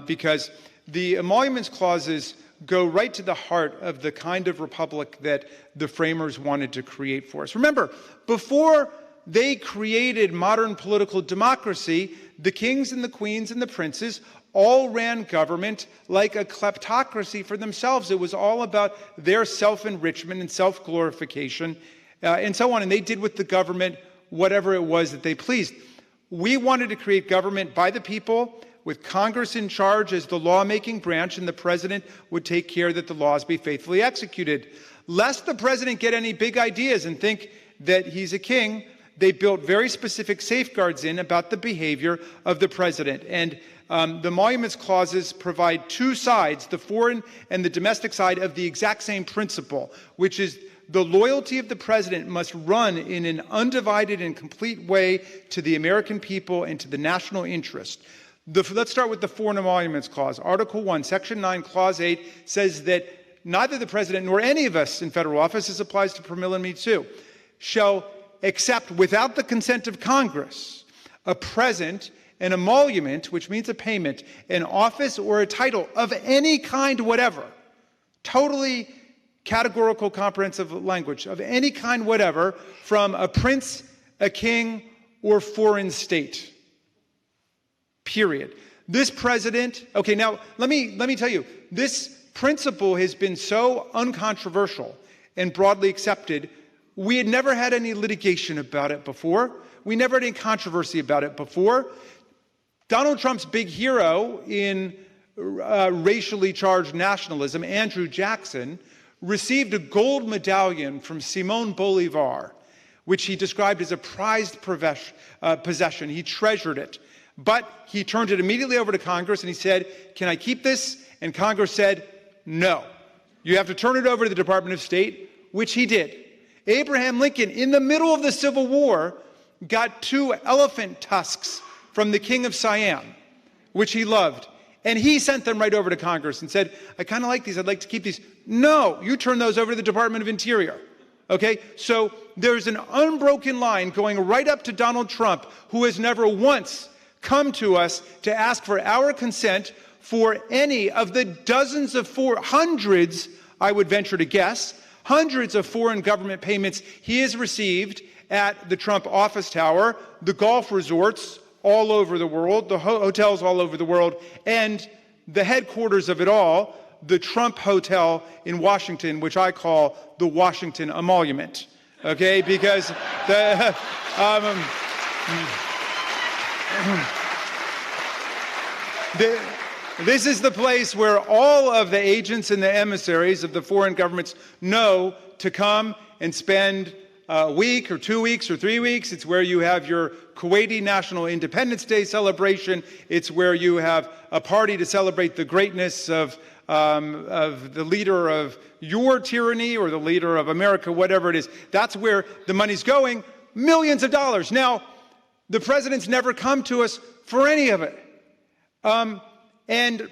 because the Emoluments Clauses go right to the heart of the kind of republic that the framers wanted to create for us. Remember, before they created modern political democracy, the kings and the queens and the princes all ran government like a kleptocracy for themselves. It was all about their self-enrichment and self-glorification and so on. And they did with the government whatever it was that they pleased. We wanted to create government by the people, with Congress in charge as the lawmaking branch, and the president would take care that the laws be faithfully executed. Lest the president get any big ideas and think that he's a king, they built very specific safeguards in about the behavior of the president. And the Emoluments Clauses provide two sides, the foreign and the domestic side, of the exact same principle, which is the loyalty of the president must run in an undivided and complete way to the American people and to the national interest. Let's start with the Foreign Emoluments Clause. Article 1, Section 9, Clause 8 says that neither the president nor any of us in federal office, this applies to Pramila and me too, shall accept without the consent of Congress a present, an emolument, which means a payment, an office or a title of any kind whatever, totally categorical comprehensive language, of any kind whatever, from a prince, a king, or foreign state. Period. This president, okay, now let me tell you, this principle has been so uncontroversial and broadly accepted. We had never had any litigation about it before. We never had any controversy about it before. Donald Trump's big hero in racially charged nationalism, Andrew Jackson, received a gold medallion from Simon Bolivar, which he described as a prized possession. He treasured it. But he turned it immediately over to Congress and he said, "Can I keep this?" And Congress said, "No. You have to turn it over to the Department of State," which he did. Abraham Lincoln, in the middle of the Civil War, got 2 elephant tusks from the King of Siam, which he loved. And he sent them right over to Congress and said, "I kind of like these. I'd like to keep these." "No, you turn those over to the Department of Interior." Okay? So there's an unbroken line going right up to Donald Trump, who has never once come to us to ask for our consent for any of the dozens of hundreds, I would venture to guess, hundreds of foreign government payments he has received at the Trump office tower, the golf resorts all over the world, the hotels all over the world, and the headquarters of it all, the Trump Hotel in Washington, which I call the Washington Emolument. Okay, because the this is the place where all of the agents and the emissaries of the foreign governments know to come and spend a week or 2 weeks or 3 weeks. It's where you have your Kuwaiti National Independence Day celebration. It's where you have a party to celebrate the greatness of the leader of your tyranny or the leader of America, whatever it is. That's where the money's going, millions of dollars. Now, the president's never come to us for any of it. And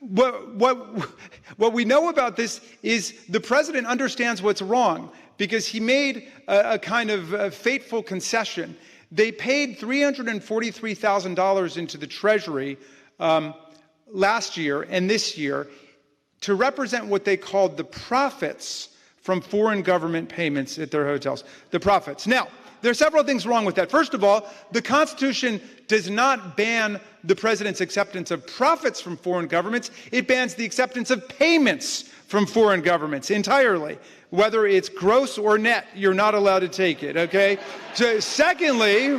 what we know about this is the president understands what's wrong because he made a kind of fateful concession. They paid $343,000 into the Treasury last year and this year to represent what they called the profits from foreign government payments at their hotels. The profits. Now, there are several things wrong with that. First of all, the Constitution does not ban the president's acceptance of profits from foreign governments. It bans the acceptance of payments from foreign governments entirely. Whether it's gross or net, you're not allowed to take it, okay? So secondly,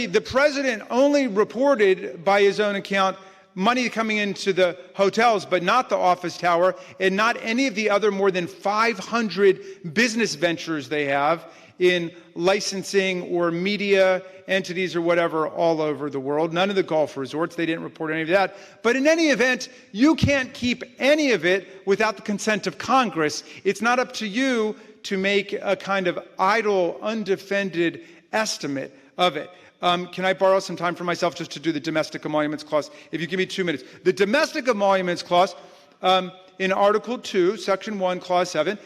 the president only reported by his own account money coming into the hotels, but not the office tower, and not any of the other more than 500 business ventures they have in licensing or media entities or whatever all over the world. None of the golf resorts, they didn't report any of that. But in any event, you can't keep any of it without the consent of Congress. It's not up to you to make a kind of idle, undefended estimate of it. Can I borrow some time for myself just to do the Domestic Emoluments Clause? If you give me 2 minutes. The Domestic Emoluments Clause, in Article 2, Section 1, Clause 7,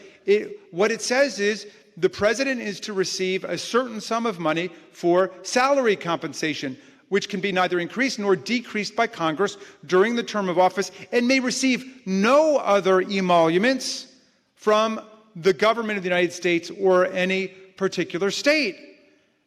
what it says is the president is to receive a certain sum of money for salary compensation, which can be neither increased nor decreased by Congress during the term of office, and may receive no other emoluments from the government of the United States or any particular state.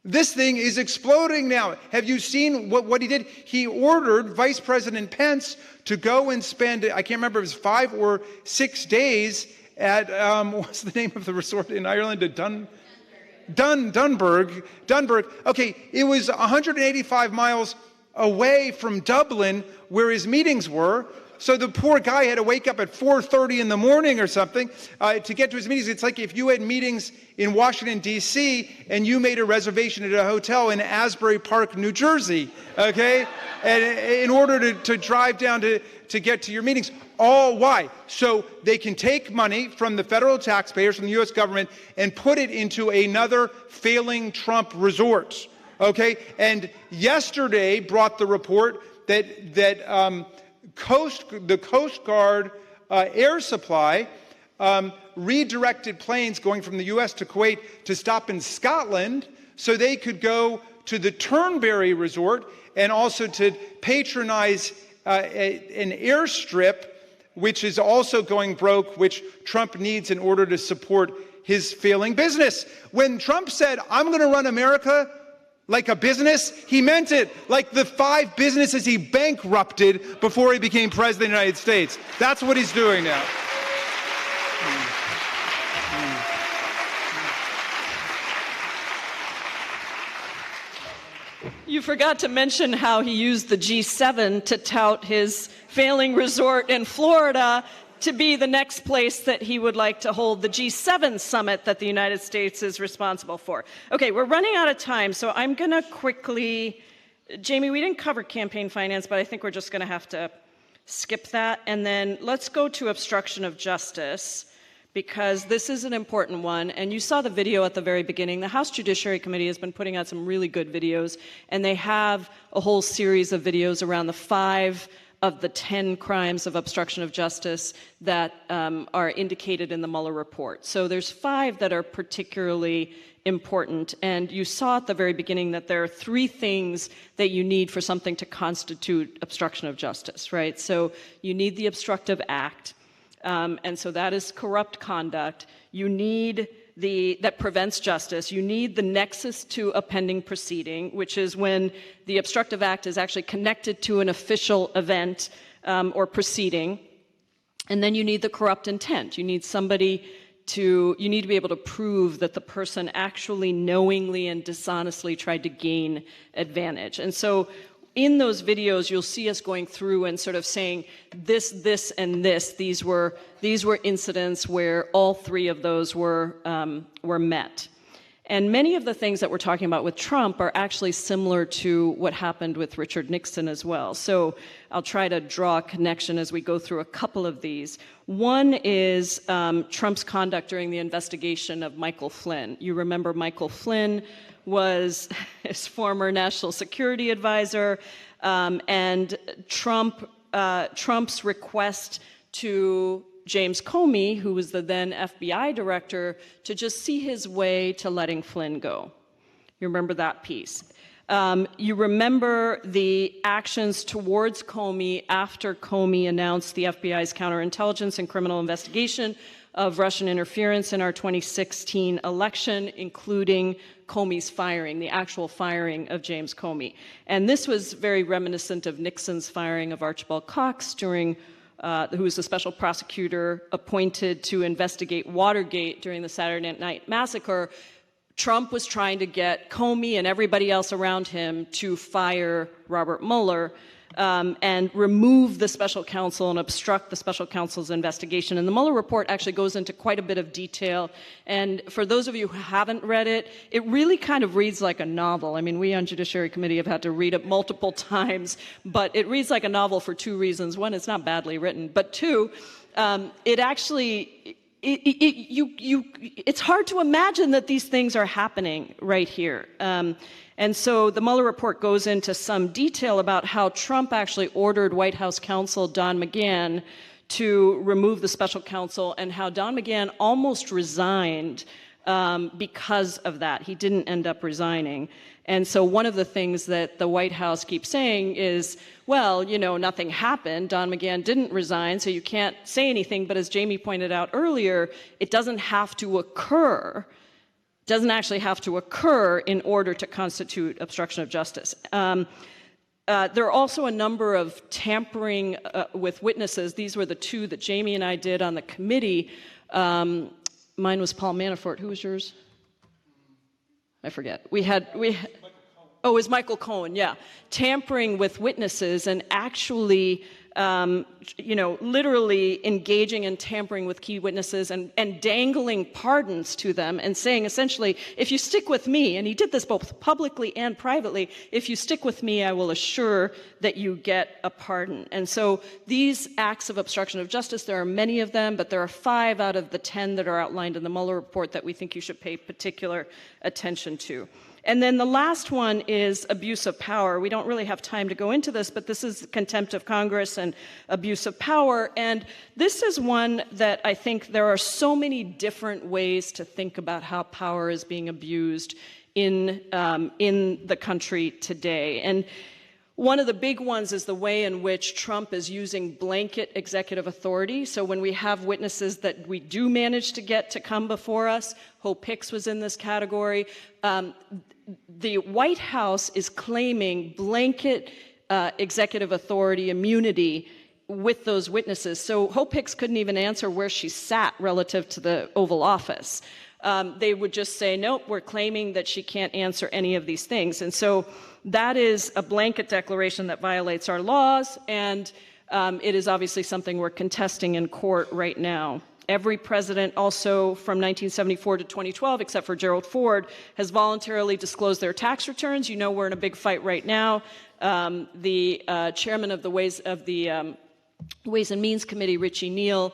This thing is exploding now. Have you seen what he did? He ordered Vice President Pence to go and spend, I can't remember if it was 5 or 6 days at, what's the name of the resort in Ireland? Dunburg. Okay, it was 185 miles away from Dublin where his meetings were. So the poor guy had to wake up at 4:30 in the morning or something to get to his meetings. It's like if you had meetings in Washington, D.C., and you made a reservation at a hotel in Asbury Park, New Jersey, okay? And in order to drive down to get to your meetings. All why? So they can take money from the federal taxpayers, from the U.S. government, and put it into another failing Trump resort, okay? And yesterday brought the report that the Coast Guard air supply redirected planes going from the U.S. to Kuwait to stop in Scotland so they could go to the Turnberry Resort and also to patronize an airstrip which is also going broke, which Trump needs in order to support his failing business. When Trump said, "I'm going to run America like a business," he meant it. Like the 5 businesses he bankrupted before he became president of the United States. That's what he's doing now. You forgot to mention how he used the G7 to tout his failing resort in Florida to be the next place that he would like to hold the G7 summit that the United States is responsible for. Okay, we're running out of time, so I'm going to quickly... Jamie, we didn't cover campaign finance, but I think we're just going to have to skip that. And then let's go to obstruction of justice, because this is an important one. And you saw the video at the very beginning. The House Judiciary Committee has been putting out some really good videos, and they have a whole series of videos around the 5 of the 10 crimes of obstruction of justice that are indicated in the Muller Report. So there's 5 that are particularly important. And you saw at the very beginning that there are 3 things that you need for something to constitute obstruction of justice, right? So you need the obstructive act. And so that is corrupt conduct. You need that prevents justice. You need the nexus to a pending proceeding, which is when the obstructive act is actually connected to an official event or proceeding. And then you need the corrupt intent. You need you need to be able to prove that the person actually knowingly and dishonestly tried to gain advantage. And so in those videos, you'll see us going through and sort of saying this, and this. These were incidents where all 3 of those were met. And many of the things that we're talking about with Trump are actually similar to what happened with Richard Nixon as well. So I'll try to draw a connection as we go through a couple of these. One is Trump's conduct during the investigation of Michael Flynn. You remember Michael Flynn was his former national security advisor. and Trump's request to James Comey, who was the then FBI director, to just see his way to letting Flynn go. You remember that piece. You remember the actions towards Comey after Comey announced the FBI's counterintelligence and criminal investigation of Russian interference in our 2016 election, including Comey's firing, the actual firing of James Comey. And this was very reminiscent of Nixon's firing of Archibald Cox during who was the special prosecutor appointed to investigate Watergate during the Saturday Night Massacre. Trump was trying to get Comey and everybody else around him to fire Robert Mueller and remove the special counsel and obstruct the special counsel's investigation. And the Mueller report actually goes into quite a bit of detail. And for those of you who haven't read it, it really kind of reads like a novel. I mean, we on Judiciary Committee have had to read it multiple times, but it reads like a novel for two reasons. One, it's not badly written, but two, it actually... it's hard to imagine that these things are happening right here. And so the Mueller report goes into some detail about how Trump actually ordered White House counsel Don McGahn to remove the special counsel, and how Don McGahn almost resigned because of that. He didn't end up resigning. And so one of the things that the White House keeps saying is, well, you know, nothing happened. Don McGahn didn't resign, so you can't say anything. But as Jamie pointed out earlier, it doesn't have to occur, doesn't actually have to occur in order to constitute obstruction of justice. There are also a number of tampering with witnesses. These were the two that Jamie and I did on the committee. Mine was Paul Manafort. Who was yours? I forget. Oh, it was Michael Cohen, yeah. Tampering with witnesses and actually, literally engaging and tampering with key witnesses and dangling pardons to them and saying essentially, if you stick with me, and he did this both publicly and privately, if you stick with me, I will assure that you get a pardon. And so these acts of obstruction of justice, there are many of them, but there are 5 out of the 10 that are outlined in the Mueller report that we think you should pay particular attention to. And then the last one is abuse of power. We don't really have time to go into this, but this is contempt of Congress and abuse of power. And this is one that I think there are so many different ways to think about how power is being abused in the country today. And one of the big ones is the way in which Trump is using blanket executive authority. So when we have witnesses that we do manage to get to come before us, Hope Hicks was in this category, the White House is claiming blanket executive authority immunity with those witnesses. So Hope Hicks couldn't even answer where she sat relative to the Oval Office. They would just say, nope, we're claiming that she can't answer any of these things. And so that is a blanket declaration that violates our laws, and it is obviously something we're contesting in court right now. Every president also from 1974 to 2012, except for Gerald Ford, has voluntarily disclosed their tax returns. You know we're in a big fight right now. The chairman of the Ways and Means Committee, Richie Neal,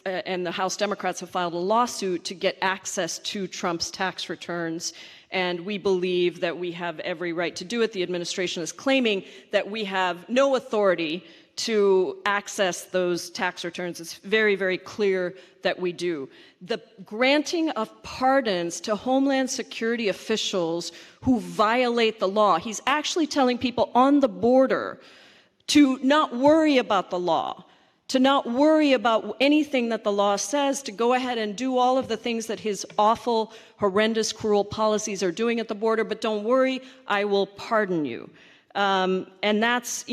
and the House Democrats have filed a lawsuit to get access to Trump's tax returns. And we believe that we have every right to do it. The administration is claiming that we have no authority to access those tax returns. It's very, very clear that we do. The granting of pardons to Homeland Security officials who violate the law, he's actually telling people on the border to not worry about the law, to not worry about anything that the law says, to go ahead and do all of the things that his awful, horrendous, cruel policies are doing at the border, but don't worry, I will pardon you. And that's,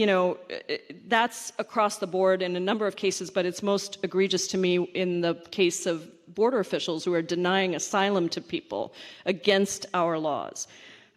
that's across the board in a number of cases, but it's most egregious to me in the case of border officials who are denying asylum to people against our laws.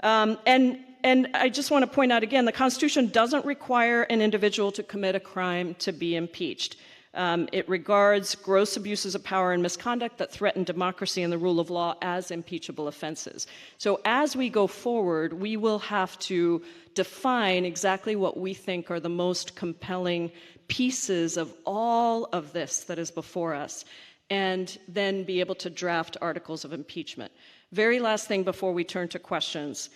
And I just want to point out again, the Constitution doesn't require an individual to commit a crime to be impeached. It regards gross abuses of power and misconduct that threaten democracy and the rule of law as impeachable offenses. So as we go forward, we will have to define exactly what we think are the most compelling pieces of all of this that is before us, and then be able to draft articles of impeachment. Very last thing before we turn to questions.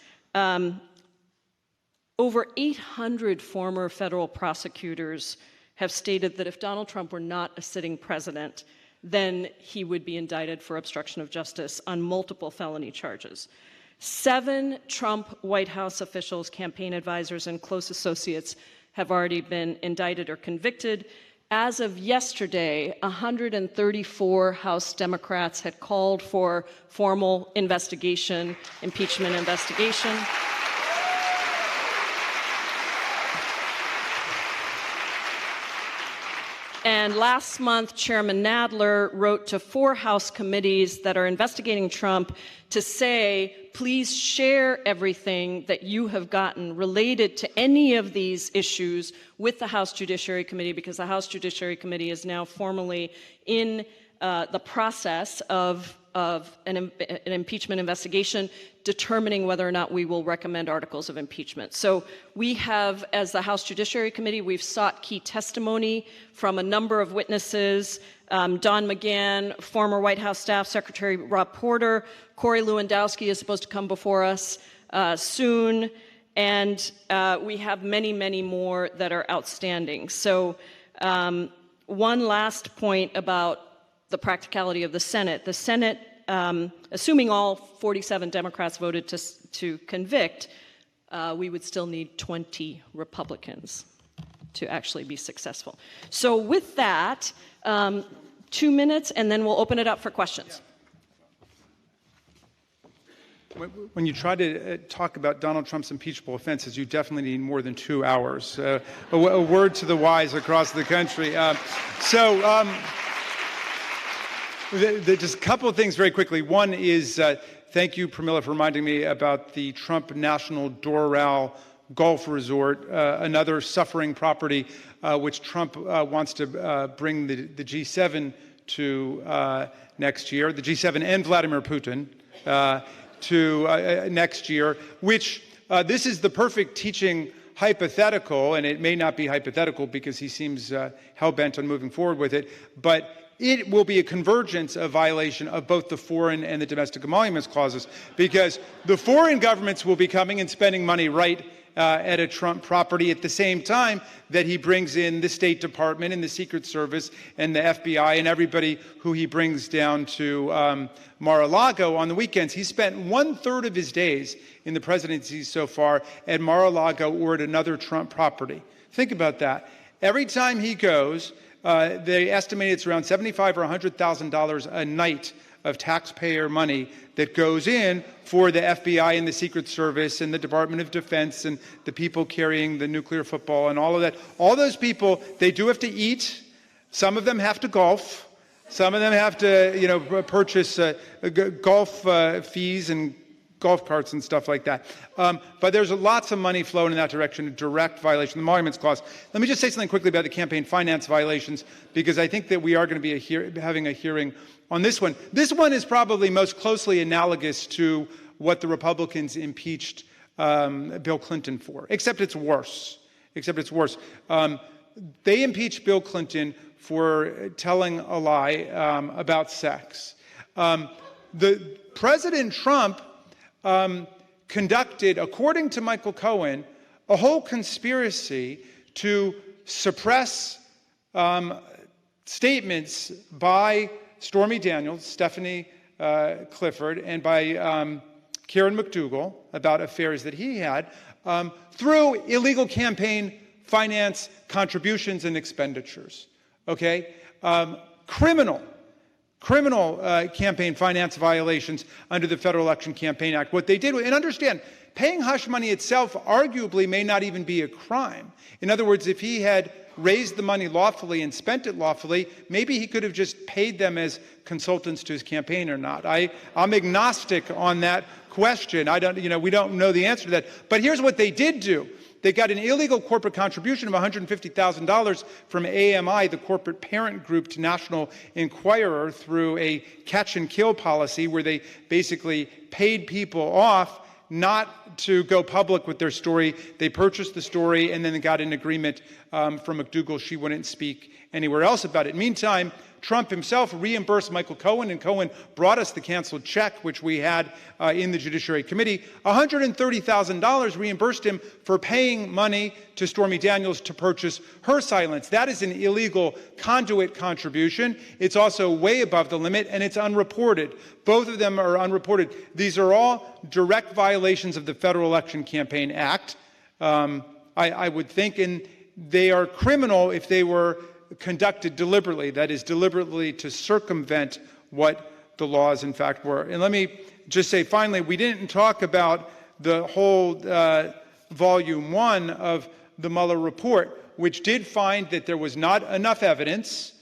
Over 800 former federal prosecutors have stated that if Donald Trump were not a sitting president, then he would be indicted for obstruction of justice on multiple felony charges. 7 Trump White House officials, campaign advisors, and close associates have already been indicted or convicted. As of yesterday, 134 House Democrats had called for formal investigation, impeachment investigation. And last month, Chairman Nadler wrote to 4 House committees that are investigating Trump to say, please share everything that you have gotten related to any of these issues with the House Judiciary Committee, because the House Judiciary Committee is now formally in the process of an impeachment investigation, determining whether or not we will recommend articles of impeachment. So we have, as the House Judiciary Committee, we've sought key testimony from a number of witnesses, Don McGahn, former White House Staff Secretary Rob Porter, Corey Lewandowski is supposed to come before us soon, and we have many, many more that are outstanding. So one last point about the practicality of the Senate. The Senate, assuming all 47 Democrats voted to convict, we would still need 20 Republicans to actually be successful. So with that, 2 minutes, and then we'll open it up for questions. When you try to talk about Donald Trump's impeachable offenses, you definitely need more than 2 hours. A word to the wise across the country. Just a couple of things very quickly. One is, thank you, Pramila, for reminding me about the Trump National Doral Golf Resort, another suffering property which Trump wants to bring the G7 to next year, the G7 and Vladimir Putin to next year, which this is the perfect teaching hypothetical, and it may not be hypothetical because he seems hell-bent on moving forward with it, but it will be a convergence of violation of both the foreign and the domestic emoluments clauses, because the foreign governments will be coming and spending money right at a Trump property at the same time that he brings in the State Department and the Secret Service and the FBI and everybody who he brings down to Mar-a-Lago on the weekends. He spent 1/3 of his days in the presidency so far at Mar-a-Lago or at another Trump property. Think about that. Every time he goes, they estimate it's around $75,000 or $100,000 a night of taxpayer money that goes in for the FBI and the Secret Service and the Department of Defense and the people carrying the nuclear football and all of that. All those people, they do have to eat. Some of them have to golf. Some of them have to, purchase golf fees and golf carts and stuff like that. But there's lots of money flowing in that direction, a direct violation of the Emoluments Clause. Let me just say something quickly about the campaign finance violations, because I think that we are going to be having a hearing on this one. This one is probably most closely analogous to what the Republicans impeached Bill Clinton for, except it's worse. They impeached Bill Clinton for telling a lie about sex. The President Trump conducted, according to Michael Cohen, a whole conspiracy to suppress statements by Stormy Daniels, Stephanie Clifford, and by Karen McDougal about affairs that he had through illegal campaign finance contributions and expenditures. Okay? Criminal campaign finance violations under the Federal Election Campaign Act. What they did, and understand, paying hush money itself arguably may not even be a crime. In other words, if he had raised the money lawfully and spent it lawfully, maybe he could have just paid them as consultants to his campaign or not. I'm agnostic on that question. We don't know the answer to that. But here's what they did do. They got an illegal corporate contribution of $150,000 from AMI, the corporate parent group, to National Enquirer through a catch and kill policy where they basically paid people off not to go public with their story. They purchased the story and then they got an agreement from McDougal she wouldn't speak anywhere else about it. Meantime, Trump himself reimbursed Michael Cohen, and Cohen brought us the canceled check, which we had in the Judiciary Committee. $130,000 reimbursed him for paying money to Stormy Daniels to purchase her silence. That is an illegal conduit contribution. It's also way above the limit, and it's unreported. Both of them are unreported. These are all direct violations of the Federal Election Campaign Act, I would think, and they are criminal if they were conducted deliberately, that is, deliberately to circumvent what the laws in fact were. And let me just say finally, we didn't talk about the whole volume 1 of the Muller report, which did find that there was not enough evidence,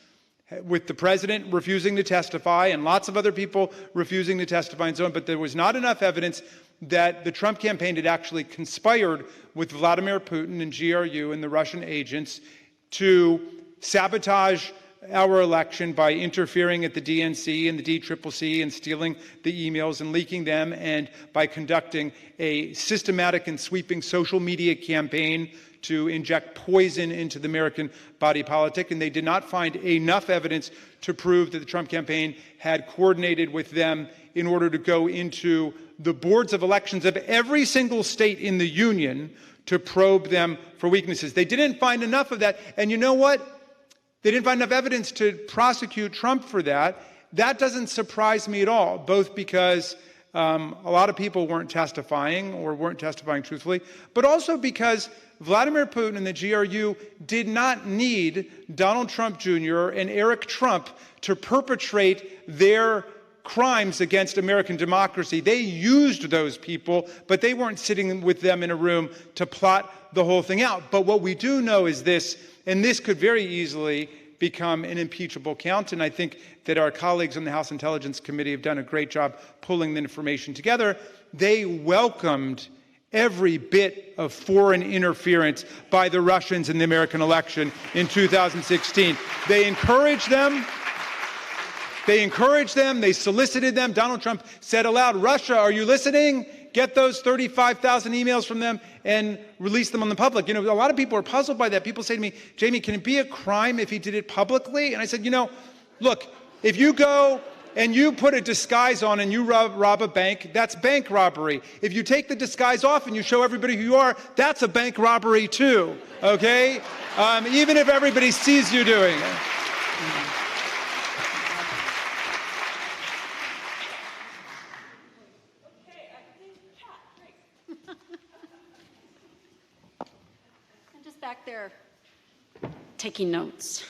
with the president refusing to testify and lots of other people refusing to testify and so on, but there was not enough evidence that the Trump campaign had actually conspired with Vladimir Putin and GRU and the Russian agents to sabotage our election by interfering at the DNC and the DCCC and stealing the emails and leaking them, and by conducting a systematic and sweeping social media campaign to inject poison into the American body politic. And they did not find enough evidence to prove that the Trump campaign had coordinated with them in order to go into the boards of elections of every single state in the union to probe them for weaknesses. They didn't find enough of that. And you know what? They didn't find enough evidence to prosecute Trump for that. That doesn't surprise me at all, both because a lot of people weren't testifying or weren't testifying truthfully, but also because Vladimir Putin and the GRU did not need Donald Trump Jr. and Eric Trump to perpetrate their crimes against American democracy. They used those people, but they weren't sitting with them in a room to plot the whole thing out. But what we do know is this, and this could very easily become an impeachable count, and I think that our colleagues on the House Intelligence Committee have done a great job pulling the information together. They welcomed every bit of foreign interference by the Russians in the American election in 2016. They encouraged them. They solicited them. Donald Trump said aloud, "Russia, are you listening? Get those 35,000 emails from them and release them on the public." You know, a lot of people are puzzled by that. People say to me, "Jamie, can it be a crime if he did it publicly?" And I said, look, if you go and you put a disguise on and you rob a bank, that's bank robbery. If you take the disguise off and you show everybody who you are, that's a bank robbery too, okay? Even if everybody sees you doing it. Back there taking notes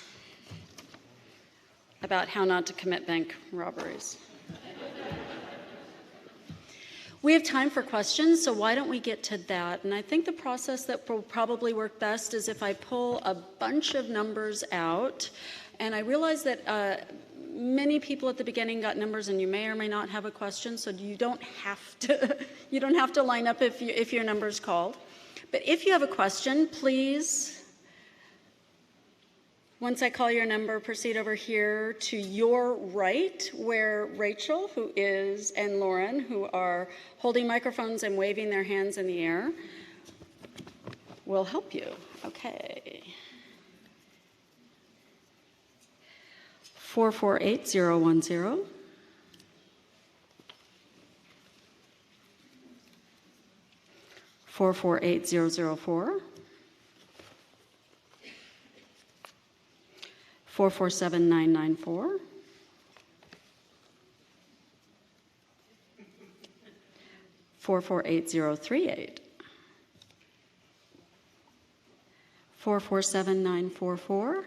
about how not to commit bank robberies. We have time for questions, so why don't we get to that? And I think the process that will probably work best is if I pull a bunch of numbers out, and I realize that many people at the beginning got numbers, and you may or may not have a question, so you don't have to line up if your number is called. But if you have a question, please, once I call your number, proceed over here to your right, where Rachel, and Lauren, who are holding microphones and waving their hands in the air, will help you. Okay. 448010. 448004, 447994, 448038, 447944.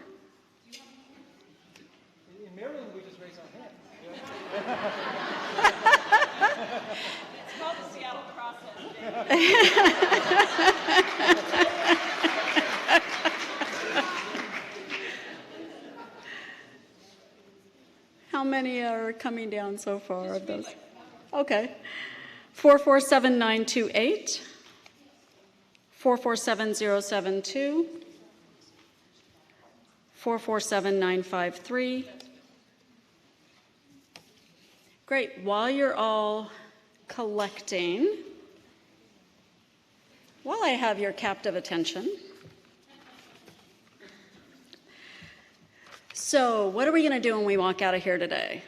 In Maryland, we just raise our hands. It's called the Seattle process. How many are coming down so far of those? Okay. 447928, 447072, 447953. Great. While you're all collecting, while I have your captive attention, So what are we going to do when we walk out of here today,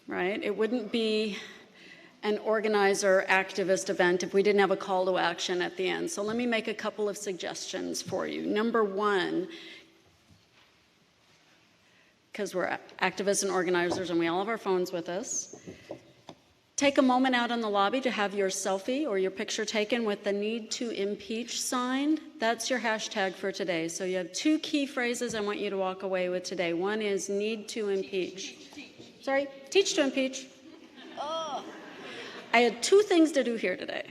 right? It wouldn't be an organizer activist event if we didn't have a call to action at the end. So let me make a couple of suggestions for you. Number one, because we're activists and organizers and we all have our phones with us, take a moment out in the lobby to have your selfie or your picture taken with the "Need to Impeach" signed. That's your hashtag for today. So you have two key phrases I want you to walk away with today. One is "need to impeach." Sorry, teach to impeach. Oh. I had two things to do here today.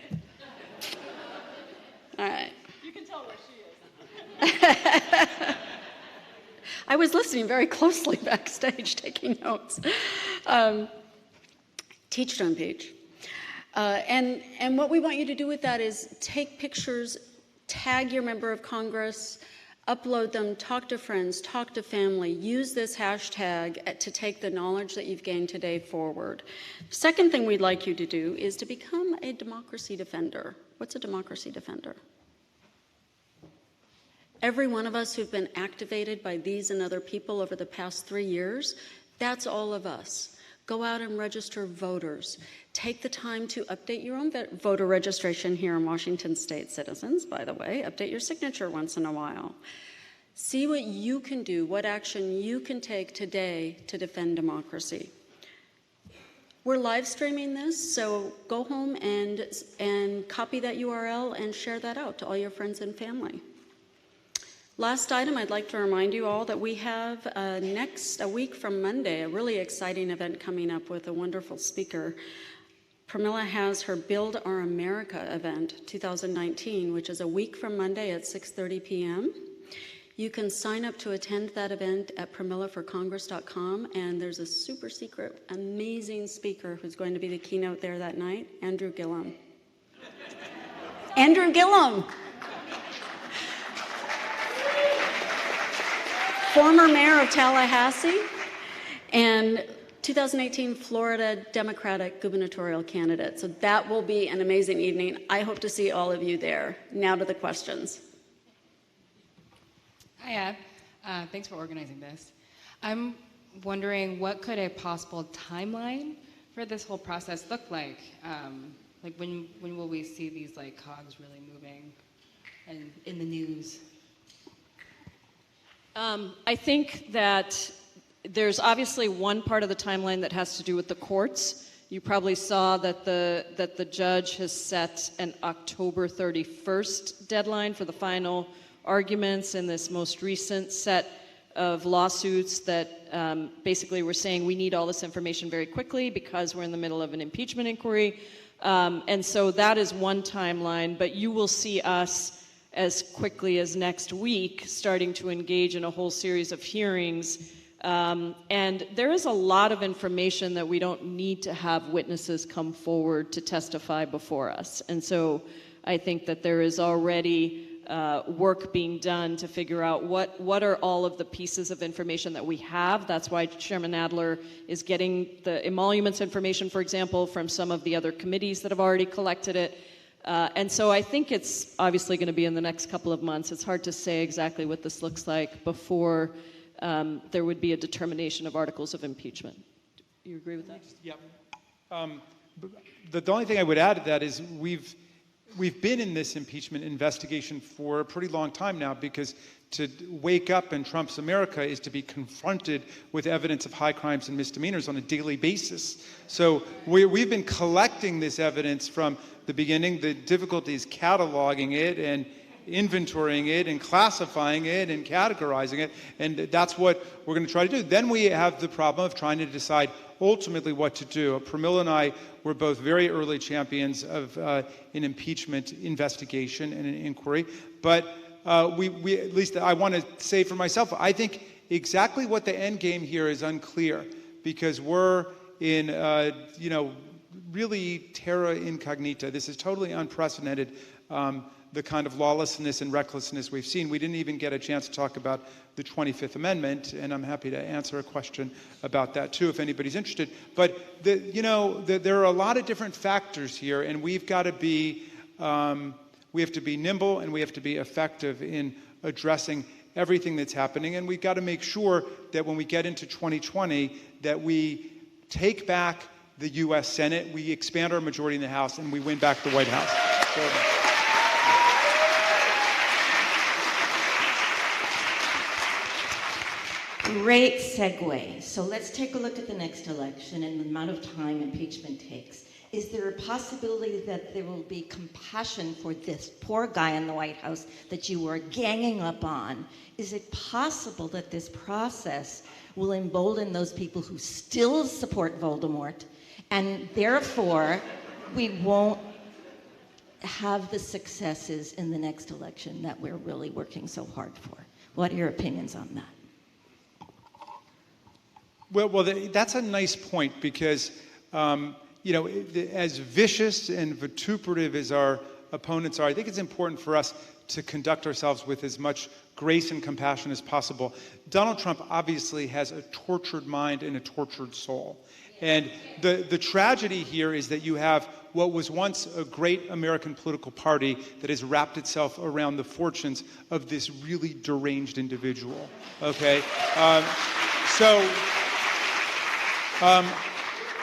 All right. You can tell where she is. I was listening very closely backstage, taking notes. Teach to impeach. And what we want you to do with that is take pictures, tag your member of Congress, upload them, talk to friends, talk to family, use this hashtag to take the knowledge that you've gained today forward. Second thing we'd like you to do is to become a democracy defender. What's a democracy defender? Every one of us who've been activated by these and other people over the past 3 years, that's all of us. Go out and register voters. Take the time to update your own voter registration here in Washington State, citizens, by the way. Update your signature once in a while. See what you can do, what action you can take today to defend democracy. We're live streaming this, so go home and copy that URL and share that out to all your friends and family. Last item, I'd like to remind you all that we have a week from Monday, a really exciting event coming up with a wonderful speaker. Pramila has her Build Our America event 2019, which is a week from Monday at 6:30 p.m. You can sign up to attend that event at pramilaforcongress.com, and there's a super secret, amazing speaker who's going to be the keynote there that night, Andrew Gillum. Andrew Gillum! Former mayor of Tallahassee and 2018 Florida Democratic gubernatorial candidate. So that will be an amazing evening. I hope to see all of you there. Now to the questions. Hiya. Thanks for organizing this. I'm wondering, what could a possible timeline for this whole process look like? Like when will we see these cogs really moving and in the news? I think that there's obviously one part of the timeline that has to do with the courts. You probably saw that the judge has set an October 31st deadline for the final arguments in this most recent set of lawsuits that basically were saying we need all this information very quickly because we're in the middle of an impeachment inquiry. And so that is one timeline, but you will see us as quickly as next week starting to engage in a whole series of hearings. And there is a lot of information that we don't need to have witnesses come forward to testify before us. And so I think that there is already work being done to figure out what are all of the pieces of information that we have. That's why Chairman Adler is getting the emoluments information, for example, from some of the other committees that have already collected it. And so I think it's obviously going to be in the next couple of months. It's hard to say exactly what this looks like before there would be a determination of articles of impeachment. Do you agree with that? Yep. The only thing I would add to that is we've been in this impeachment investigation for a pretty long time now, because to wake up in Trump's America is to be confronted with evidence of high crimes and misdemeanors on a daily basis. So we've been collecting this evidence from the beginning. The difficulty is cataloging it and inventorying it and classifying it and categorizing it, and that's what we're going to try to do. Then we have the problem of trying to decide ultimately what to do. Pramila and I were both very early champions of an impeachment investigation and an inquiry, but we at least I want to say for myself, I think exactly what the end game here is unclear, because we're in really terra incognita. This is totally unprecedented, the kind of lawlessness and recklessness we've seen. We didn't even get a chance to talk about the 25th Amendment, and I'm happy to answer a question about that too if anybody's interested. But there are a lot of different factors here, and we've got to be we have to be nimble and we have to be effective in addressing everything that's happening, and we've got to make sure that when we get into 2020 that we take back the U.S. Senate, we expand our majority in the House, and we win back the White House. Great segue. So let's take a look at the next election and the amount of time impeachment takes. Is there a possibility that there will be compassion for this poor guy in the White House that you are ganging up on? Is it possible that this process will embolden those people who still support Voldemort, and therefore we won't have the successes in the next election that we're really working so hard for? What are your opinions on that? Well, that's a nice point because, as vicious and vituperative as our opponents are, I think it's important for us to conduct ourselves with as much grace and compassion as possible. Donald Trump obviously has a tortured mind and a tortured soul. And the tragedy here is that you have what was once a great American political party that has wrapped itself around the fortunes of this really deranged individual, okay?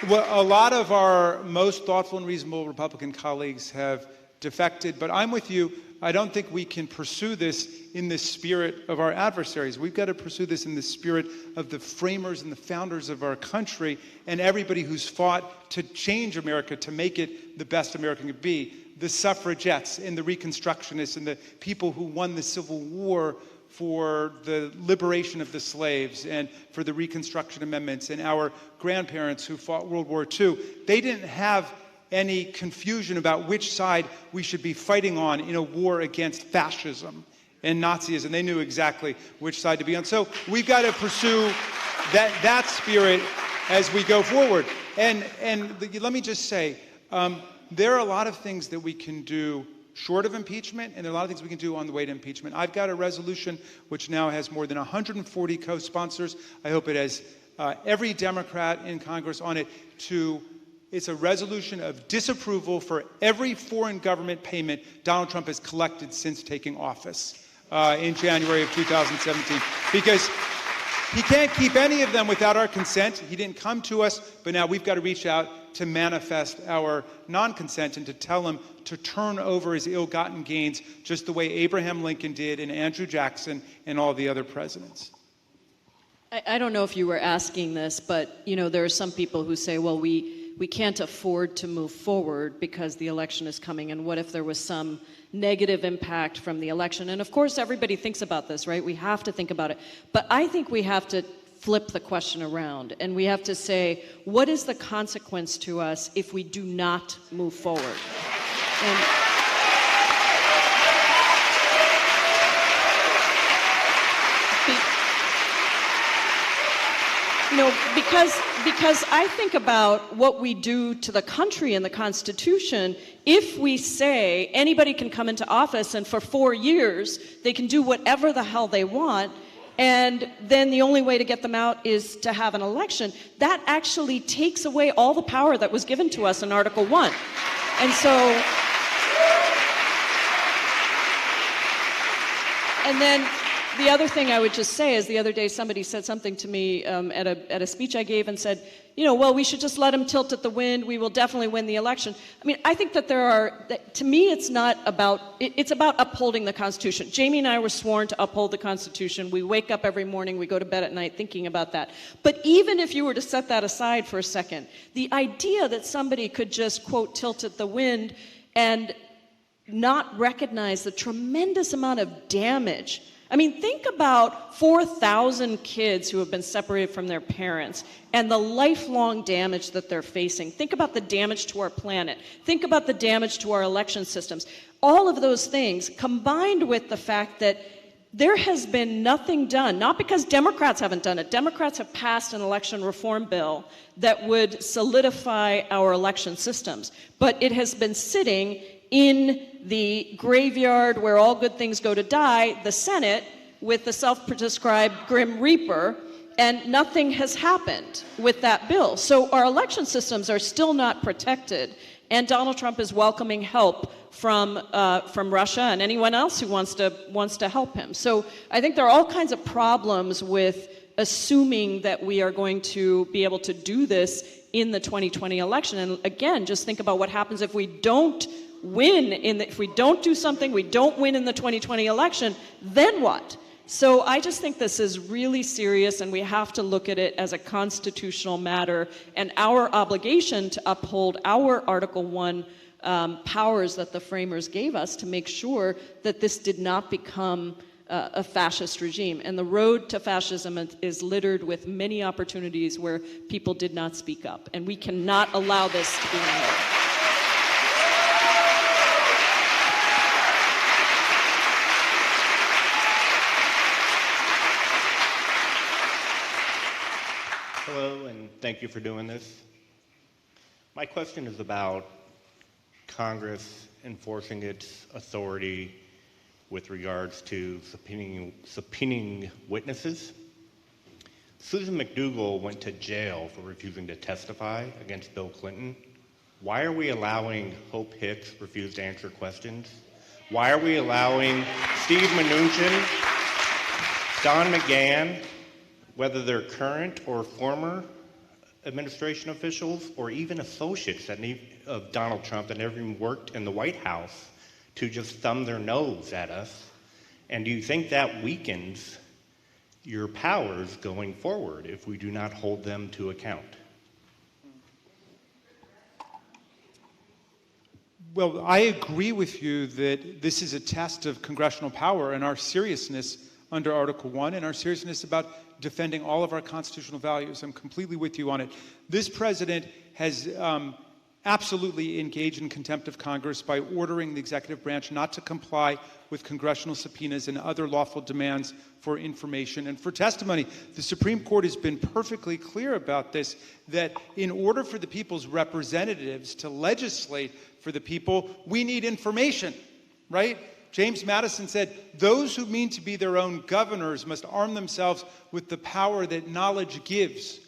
Well, a lot of our most thoughtful and reasonable Republican colleagues have defected, but I'm with you. I don't think we can pursue this in the spirit of our adversaries. We've got to pursue this in the spirit of the framers and the founders of our country and everybody who's fought to change America, to make it the best America could be. The suffragettes and the Reconstructionists and the people who won the Civil War for the liberation of the slaves and for the Reconstruction Amendments, and our grandparents who fought World War II. They didn't have any confusion about which side we should be fighting on in a war against fascism and Nazism. They knew exactly which side to be on. So we've got to pursue that spirit as we go forward. And let me just say, there are a lot of things that we can do short of impeachment, and there are a lot of things we can do on the way to impeachment. I've got a resolution which now has more than 140 co-sponsors. I hope it has every Democrat in Congress on it. It's a resolution of disapproval for every foreign government payment Donald Trump has collected since taking office in January of 2017. Because he can't keep any of them without our consent. He didn't come to us, but now we've got to reach out to manifest our non-consent and to tell him to turn over his ill-gotten gains just the way Abraham Lincoln did and Andrew Jackson and all the other presidents. I don't know if you were asking this, but there are some people who say, well, we can't afford to move forward because the election is coming, and what if there was some negative impact from the election? And of course, everybody thinks about this, right? We have to think about it. But I think we have to flip the question around, and we have to say, what is the consequence to us if we do not move forward? And because I think about what we do to the country and the Constitution if we say anybody can come into office and for 4 years they can do whatever the hell they want, and then the only way to get them out is to have an election. That actually takes away all the power that was given to us in Article 1. And so, and then the other thing I would just say is the other day somebody said something to me at a speech I gave and said, well, we should just let him tilt at the wind. We will definitely win the election. I mean, I think that to me, it's not about, it's about upholding the Constitution. Jamie and I were sworn to uphold the Constitution. We wake up every morning, we go to bed at night thinking about that. But even if you were to set that aside for a second, the idea that somebody could just, quote, tilt at the wind and not recognize the tremendous amount of damage. I mean, think about 4,000 kids who have been separated from their parents and the lifelong damage that they're facing. Think about the damage to our planet. Think about the damage to our election systems. All of those things combined with the fact that there has been nothing done, not because Democrats haven't done it. Democrats have passed an election reform bill that would solidify our election systems, but it has been sitting in the graveyard where all good things go to die, the Senate, with the self-prescribed Grim Reaper, and nothing has happened with that bill. So our election systems are still not protected. And Donald Trump is welcoming help from Russia and anyone else who wants to help him. So I think there are all kinds of problems with assuming that we are going to be able to do this in the 2020 election. And again, just think about what happens if we don't win if we don't do something, we don't win in the 2020 election, then what? So I just think this is really serious, and we have to look at it as a constitutional matter, and our obligation to uphold our Article 1 powers that the framers gave us to make sure that this did not become a fascist regime. And the road to fascism is littered with many opportunities where people did not speak up, and we cannot allow this to be another. Hello, and thank you for doing this. My question is about Congress enforcing its authority with regards to subpoenaing witnesses. Susan McDougal went to jail for refusing to testify against Bill Clinton. Why are we allowing Hope Hicks refuse to answer questions? Why are we allowing Steve Mnuchin, Don McGahn, whether they're current or former administration officials or even associates of Donald Trump that never even worked in the White House, to just thumb their nose at us? And do you think that weakens your powers going forward if we do not hold them to account? Well, I agree with you that this is a test of congressional power and our seriousness under Article 1 and our seriousness about defending all of our constitutional values. I'm completely with you on it. This president has absolutely engaged in contempt of Congress by ordering the executive branch not to comply with congressional subpoenas and other lawful demands for information and for testimony. The Supreme Court has been perfectly clear about this, that in order for the people's representatives to legislate for the people, we need information, right? James Madison said, those who mean to be their own governors must arm themselves with the power that knowledge gives.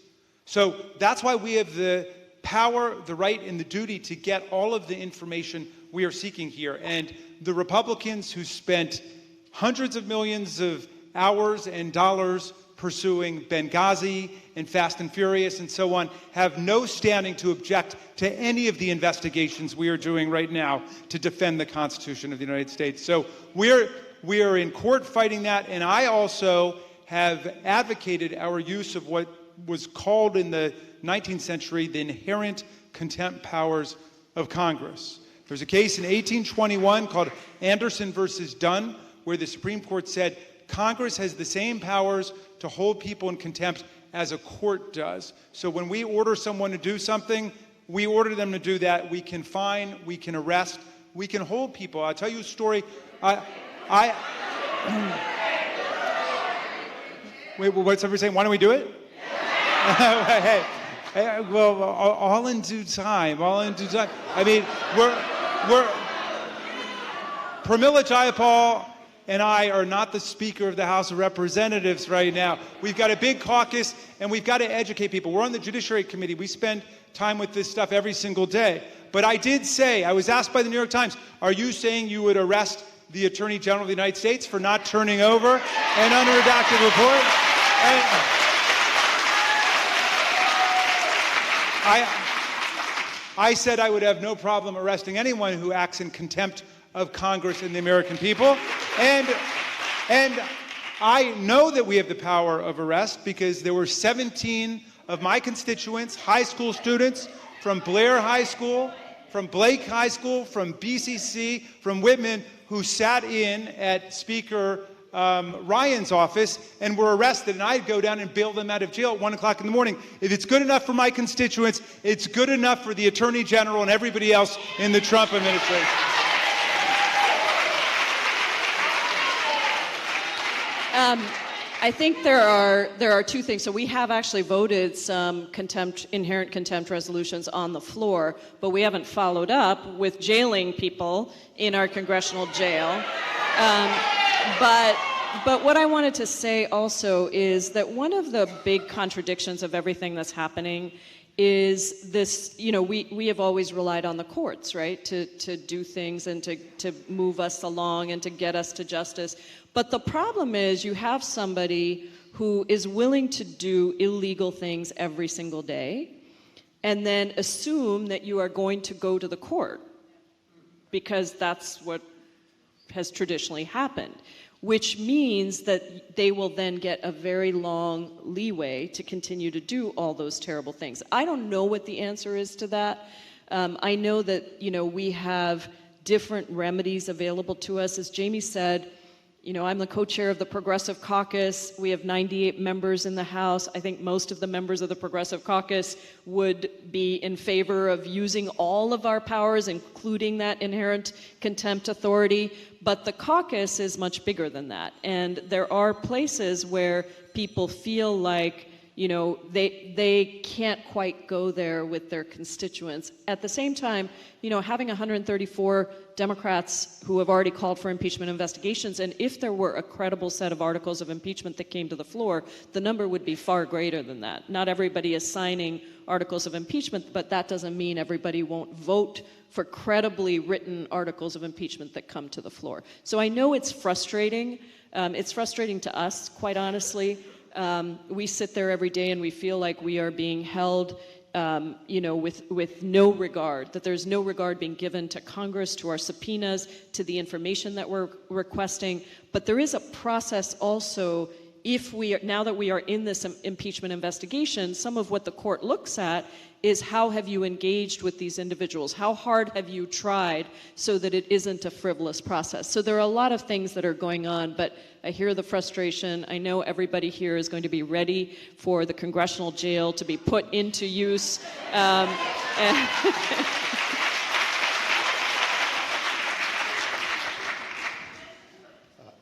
So that's why we have the power, the right, and the duty to get all of the information we are seeking here. And the Republicans who spent hundreds of millions of hours and dollars pursuing Benghazi and Fast and Furious and so on have no standing to object to any of the investigations we are doing right now to defend the Constitution of the United States. So we are in court fighting that, and I also have advocated our use of what was called in the 19th century the inherent contempt powers of Congress. There's a case in 1821 called Anderson versus Dunn, where the Supreme Court said Congress has the same powers to hold people in contempt as a court does. So when we order someone to do something, we order them to do that. We can fine, we can arrest, we can hold people. I'll tell you a story. Wait, what's everybody saying? Why don't we do it? Hey, well, all in due time, all in due time. I mean, we're Pramila Jayapal and I are not the Speaker of the House of Representatives right now. We've got a big caucus, and we've got to educate people. We're on the Judiciary Committee. We spend time with this stuff every single day. But I did say, I was asked by the New York Times, are you saying you would arrest the Attorney General of the United States for not turning over an unredacted report? I said I would have no problem arresting anyone who acts in contempt of Congress and the American people. And I know that we have the power of arrest because there were 17 of my constituents, high school students from Blair High School, from Blake High School, from BCC, from Whitman, who sat in at Speaker Ryan's office and were arrested, and I'd go down and bail them out of jail at 1 o'clock in the morning. If it's good enough for my constituents, it's good enough for the Attorney General and everybody else in the Trump administration. I think there are two things. So we have actually voted some inherent contempt resolutions on the floor, but we haven't followed up with jailing people in our congressional jail. But what I wanted to say also is that one of the big contradictions of everything that's happening is this, we have always relied on the courts, right, to do things and to move us along and to get us to justice. But the problem is you have somebody who is willing to do illegal things every single day and then assume that you are going to go to the court because that's what has traditionally happened, which means that they will then get a very long leeway to continue to do all those terrible things. I don't know what the answer is to that. I know that, we have different remedies available to us. As Jamie said, I'm the co-chair of the Progressive Caucus. We have 98 members in the House. I think most of the members of the Progressive Caucus would be in favor of using all of our powers, including that inherent contempt authority. But the caucus is much bigger than that. And there are places where people feel like, they can't quite go there with their constituents. At the same time, having 134 Democrats who have already called for impeachment investigations, and if there were a credible set of articles of impeachment that came to the floor, the number would be far greater than that. Not everybody is signing articles of impeachment, but that doesn't mean everybody won't vote for credibly written articles of impeachment that come to the floor. So I know it's frustrating. It's frustrating to us, quite honestly. We sit there every day and we feel like we are being held, with no regard, that there's no regard being given to Congress, to our subpoenas, to the information that we're requesting. But there is a process also, now that we are in this impeachment investigation, some of what the court looks at is how have you engaged with these individuals? How hard have you tried so that it isn't a frivolous process? So there are a lot of things that are going on, but I hear the frustration. I know everybody here is going to be ready for the congressional jail to be put into use.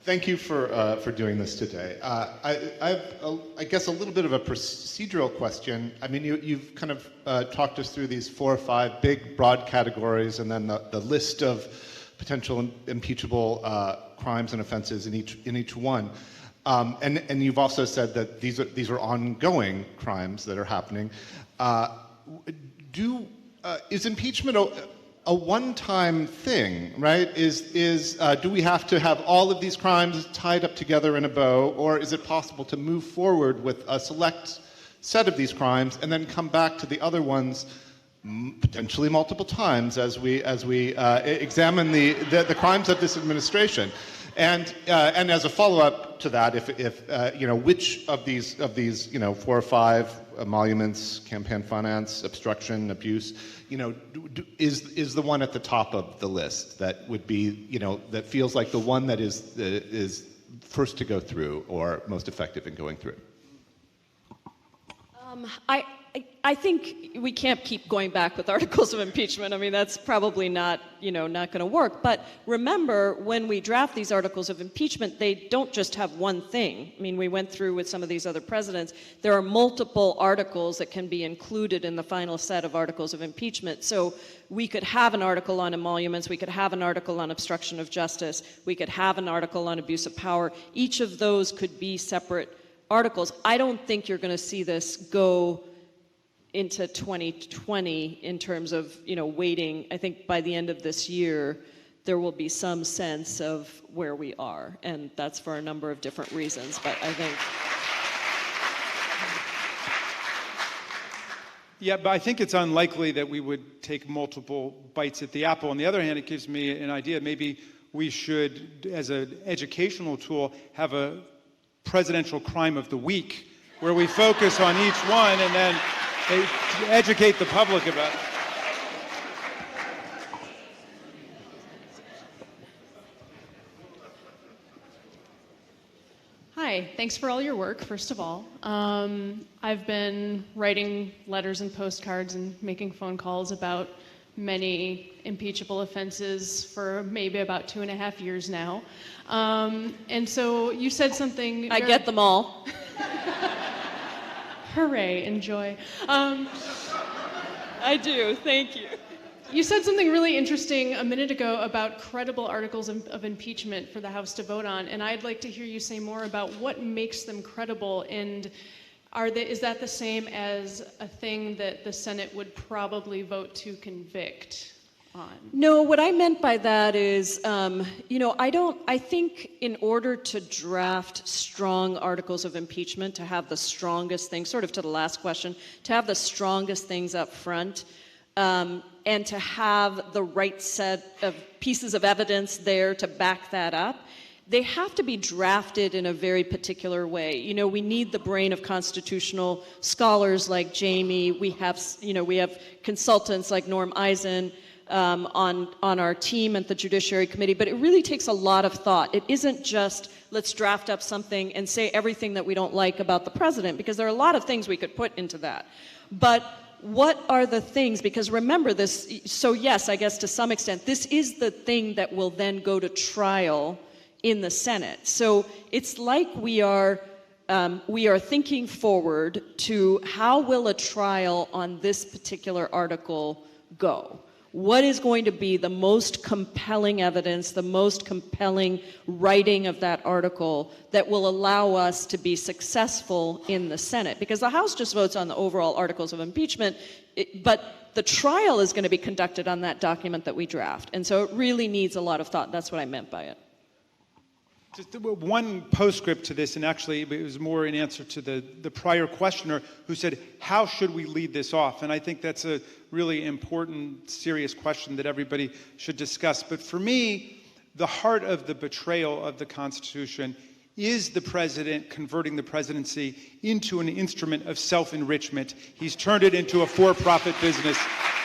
Thank you for doing this today. I guess a little bit of a procedural question. I mean, you've kind of talked us through these 4 or 5 big, broad categories, and then the list of potential impeachable crimes and offenses in each one. And you've also said that these are ongoing crimes that are happening. Is impeachment a one-time thing, right? Do we have to have all of these crimes tied up together in a bow, or is it possible to move forward with a select set of these crimes and then come back to the other ones potentially multiple times as we examine the crimes of this administration? And as a follow-up to that, which of these 4 or 5 emoluments, campaign finance, obstruction, abuse, is the one at the top of the list that would be, that feels like the one that is first to go through or most effective in going through? I think we can't keep going back with articles of impeachment. I mean, that's probably not going to work. But remember, when we draft these articles of impeachment, they don't just have one thing. I mean, we went through with some of these other presidents. There are multiple articles that can be included in the final set of articles of impeachment. So we could have an article on emoluments. We could have an article on obstruction of justice. We could have an article on abuse of power. Each of those could be separate articles. I don't think you're going to see this go into 2020 in terms of, waiting. I think by the end of this year, there will be some sense of where we are. And that's for a number of different reasons. But I think... Yeah, but I think it's unlikely that we would take multiple bites at the apple. On the other hand, it gives me an idea. Maybe we should, as an educational tool, have a presidential crime of the week where we focus on each one and then educate the public about it. Hi, thanks for all your work, first of all. I've been writing letters and postcards and making phone calls about many impeachable offenses for maybe about 2.5 years now. And so you said something... I get them all. Hooray, enjoy. I do, thank you. You said something really interesting a minute ago about credible articles of impeachment for the House to vote on, and I'd like to hear you say more about what makes them credible. And Is that the same as a thing that the Senate would probably vote to convict on? No, what I meant by that is, I think in order to draft strong articles of impeachment, to have the strongest things, sort of to the last question, to have the strongest things up front, and to have the right set of pieces of evidence there to back that up, they have to be drafted in a very particular way. We need the brain of constitutional scholars like Jamie. We have consultants like Norm Eisen on our team at the Judiciary Committee, but it really takes a lot of thought. It isn't just, let's draft up something and say everything that we don't like about the president, because there are a lot of things we could put into that. But what are the things, because remember this, so yes, I guess to some extent, this is the thing that will then go to trial in the Senate. So it's like we are thinking forward to how will a trial on this particular article go? What is going to be the most compelling evidence, the most compelling writing of that article that will allow us to be successful in the Senate? Because the House just votes on the overall articles of impeachment, but the trial is going to be conducted on that document that we draft. And so it really needs a lot of thought. That's what I meant by it. Just one postscript to this, and actually it was more in answer to the prior questioner who said, how should we lead this off? And I think that's a really important, serious question that everybody should discuss. But for me, the heart of the betrayal of the Constitution is the president converting the presidency into an instrument of self-enrichment. He's turned it into a for-profit business.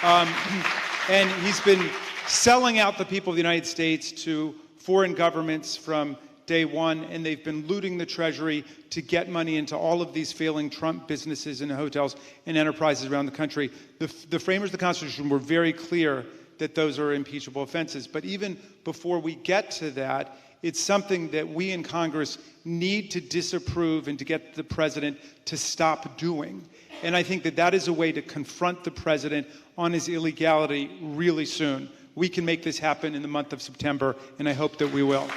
And he's been selling out the people of the United States to foreign governments from day one, and they've been looting the Treasury to get money into all of these failing Trump businesses and hotels and enterprises around the country. The framers of the Constitution were very clear that those are impeachable offenses. But even before we get to that, it's something that we in Congress need to disapprove and to get the president to stop doing. And I think that is a way to confront the president on his illegality really soon. We can make this happen in the month of September, and I hope that we will.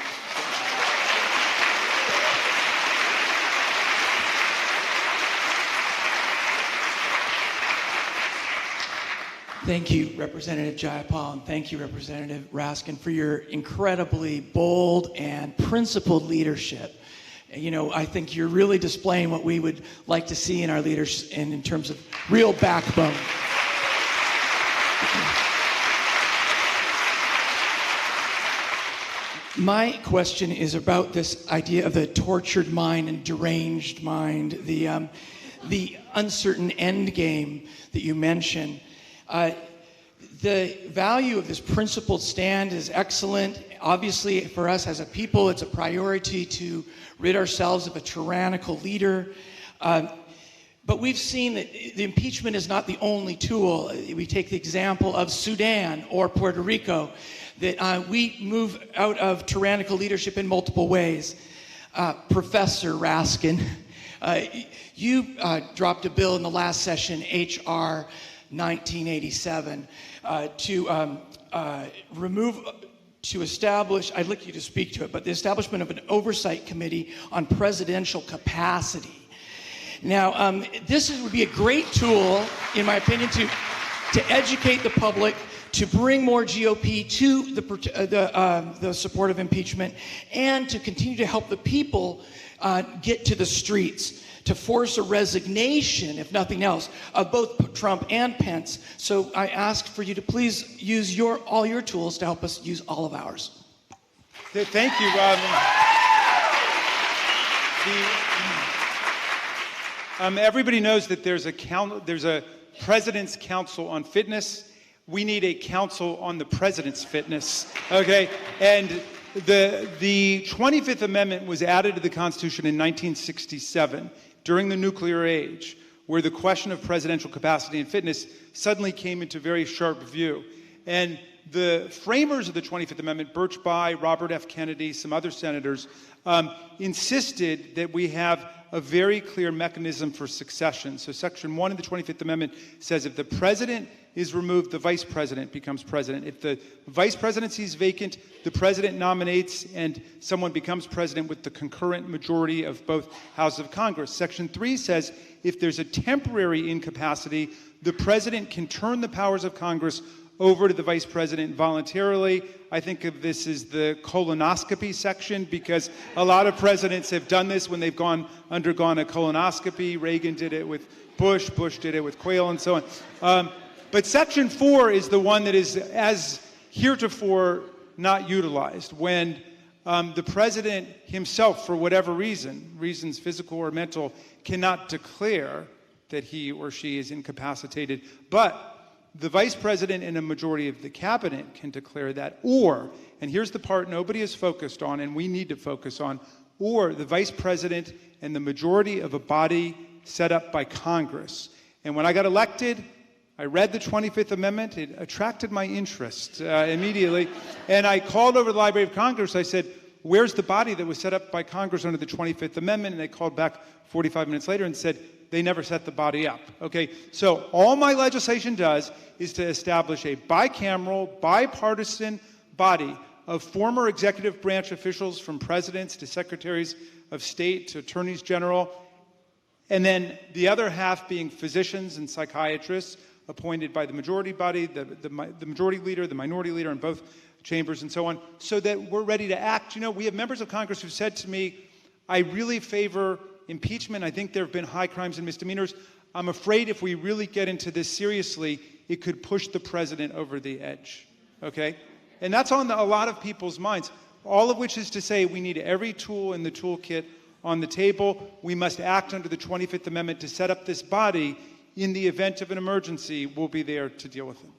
Thank you, Representative Jayapal, and thank you, Representative Raskin, for your incredibly bold and principled leadership. I think you're really displaying what we would like to see in our leaders in terms of real backbone. My question is about this idea of the tortured mind and deranged mind, the uncertain end game that you mentioned. The value of this principled stand is excellent. Obviously, for us as a people, it's a priority to rid ourselves of a tyrannical leader. But we've seen that the impeachment is not the only tool. We take the example of Sudan or Puerto Rico, that we move out of tyrannical leadership in multiple ways. Professor Raskin, you dropped a bill in the last session, H.R. 1987, to establish, I'd like you to speak to it, but the establishment of an oversight committee on presidential capacity. Now, this would be a great tool, in my opinion, to educate the public, to bring more GOP to the support of impeachment, and to continue to help the people get to the streets, to force a resignation, if nothing else, of both Trump and Pence. So I ask for you to please use all your tools to help us use all of ours. Thank you. Everybody knows that there's a President's Council on Fitness. We need a council on the president's fitness, okay? And the 25th Amendment was added to the Constitution in 1967 during the nuclear age, where the question of presidential capacity and fitness suddenly came into very sharp view. And the framers of the 25th Amendment, Birch Bayh, Robert F. Kennedy, some other senators, insisted that we have a very clear mechanism for succession. So Section 1 of the 25th Amendment says if the president is removed, the vice president becomes president. If the vice presidency is vacant, the president nominates and someone becomes president with the concurrent majority of both houses of Congress. Section 3 says if there's a temporary incapacity, the president can turn the powers of Congress over to the vice president voluntarily. I think of this as the colonoscopy section because a lot of presidents have done this when they've undergone a colonoscopy. Reagan did it with Bush did it with Quayle, and so on. But Section 4 is the one that is, as heretofore, not utilized. When the president himself, for whatever reasons physical or mental, cannot declare that he or she is incapacitated, but the vice president and a majority of the cabinet can declare that, or, and here's the part nobody is focused on and we need to focus on, or the vice president and the majority of a body set up by Congress. And when I got elected, I read the 25th Amendment. It attracted my interest immediately. And I called over to the Library of Congress. I said, where's the body that was set up by Congress under the 25th Amendment? And they called back 45 minutes later and said, they never set the body up. Okay, so all my legislation does is to establish a bicameral, bipartisan body of former executive branch officials, from presidents to secretaries of state to attorneys general, and then the other half being physicians and psychiatrists appointed by the majority body, the majority leader, the minority leader in both chambers, and so on, so that we're ready to act. You know, we have members of Congress who've said to me, I really favor impeachment. I think there have been high crimes and misdemeanors. I'm afraid if we really get into this seriously, it could push the president over the edge, okay? And that's on a lot of people's minds, all of which is to say we need every tool in the toolkit on the table. We must act under the 25th Amendment to set up this body. In the event of an emergency, we'll be there to deal with it.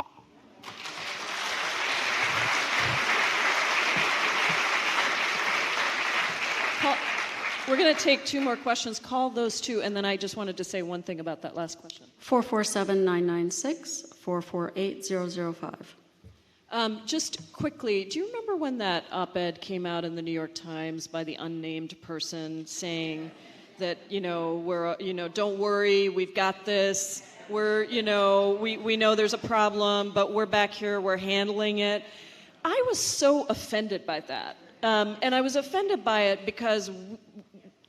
We're going to take two more questions. Call those two, and then I just wanted to say one thing about that last question. 447-996, 448-0005. Just quickly, do you remember when that op-ed came out in the New York Times by the unnamed person saying that, we're, don't worry, we've got this. We're, we know there's a problem, but we're back here, we're handling it. I was so offended by that. And I was offended by it because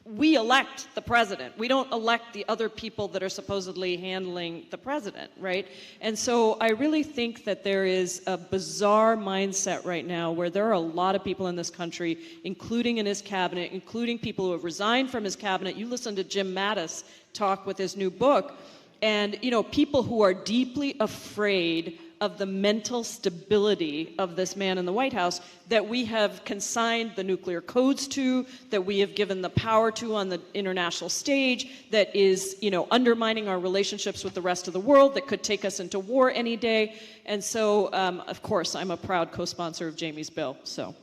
we elect the president. We don't elect the other people that are supposedly handling the president, right? And so I really think that there is a bizarre mindset right now where there are a lot of people in this country, including in his cabinet, including people who have resigned from his cabinet. You listen to Jim Mattis talk with his new book, and people who are deeply afraid of the mental stability of this man in the White House that we have consigned the nuclear codes to, that we have given the power to on the international stage, that is, undermining our relationships with the rest of the world, that could take us into war any day. And so, of course, I'm a proud co-sponsor of Jamie's bill, so.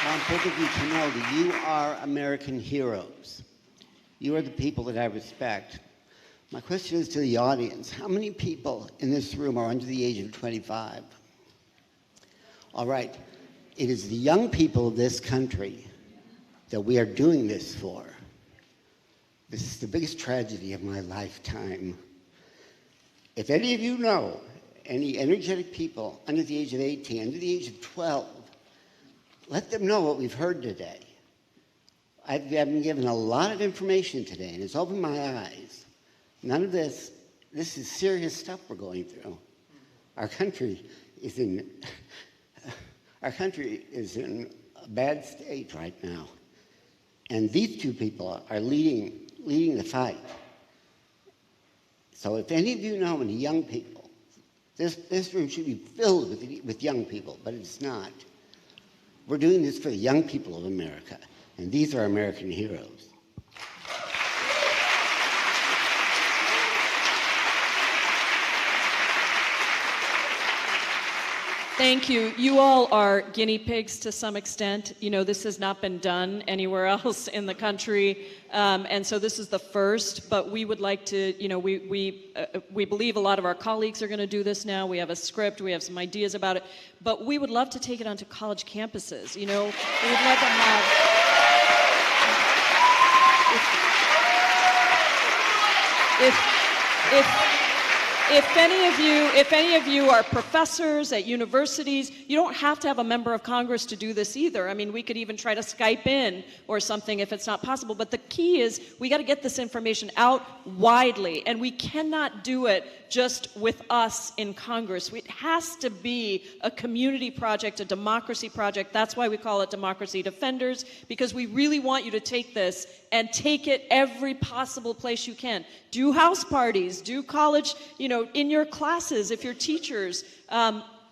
I want both of you to know that you are American heroes. You are the people that I respect. My question is to the audience. How many people in this room are under the age of 25? All right. It is the young people of this country that we are doing this for. This is the biggest tragedy of my lifetime. If any of you know any energetic people under the age of 18, under the age of 12, let them know what we've heard today. I've been given a lot of information today, and it's opened my eyes. None of this is serious stuff we're going through. Our country is in a bad state right now. And these two people are leading the fight. So if any of you know any young people, this room should be filled with young people, but it's not. We're doing this for the young people of America, and these are American heroes. Thank you. You all are guinea pigs to some extent. This has not been done anywhere else in the country. And so this is the first, but we would like to, we believe a lot of our colleagues are going to do this now. We have a script, we have some ideas about it, but we would love to take it onto college campuses. We would love to have... If any of you are professors at universities, you don't have to have a member of Congress to do this either. I mean, we could even try to Skype in or something if it's not possible. But the key is we got to get this information out widely, and we cannot do it just with us in Congress. It has to be a community project, a democracy project. That's why we call it Democracy Defenders, because we really want you to take this and take it every possible place you can. Do house parties, do college, in your classes, if you're teachers,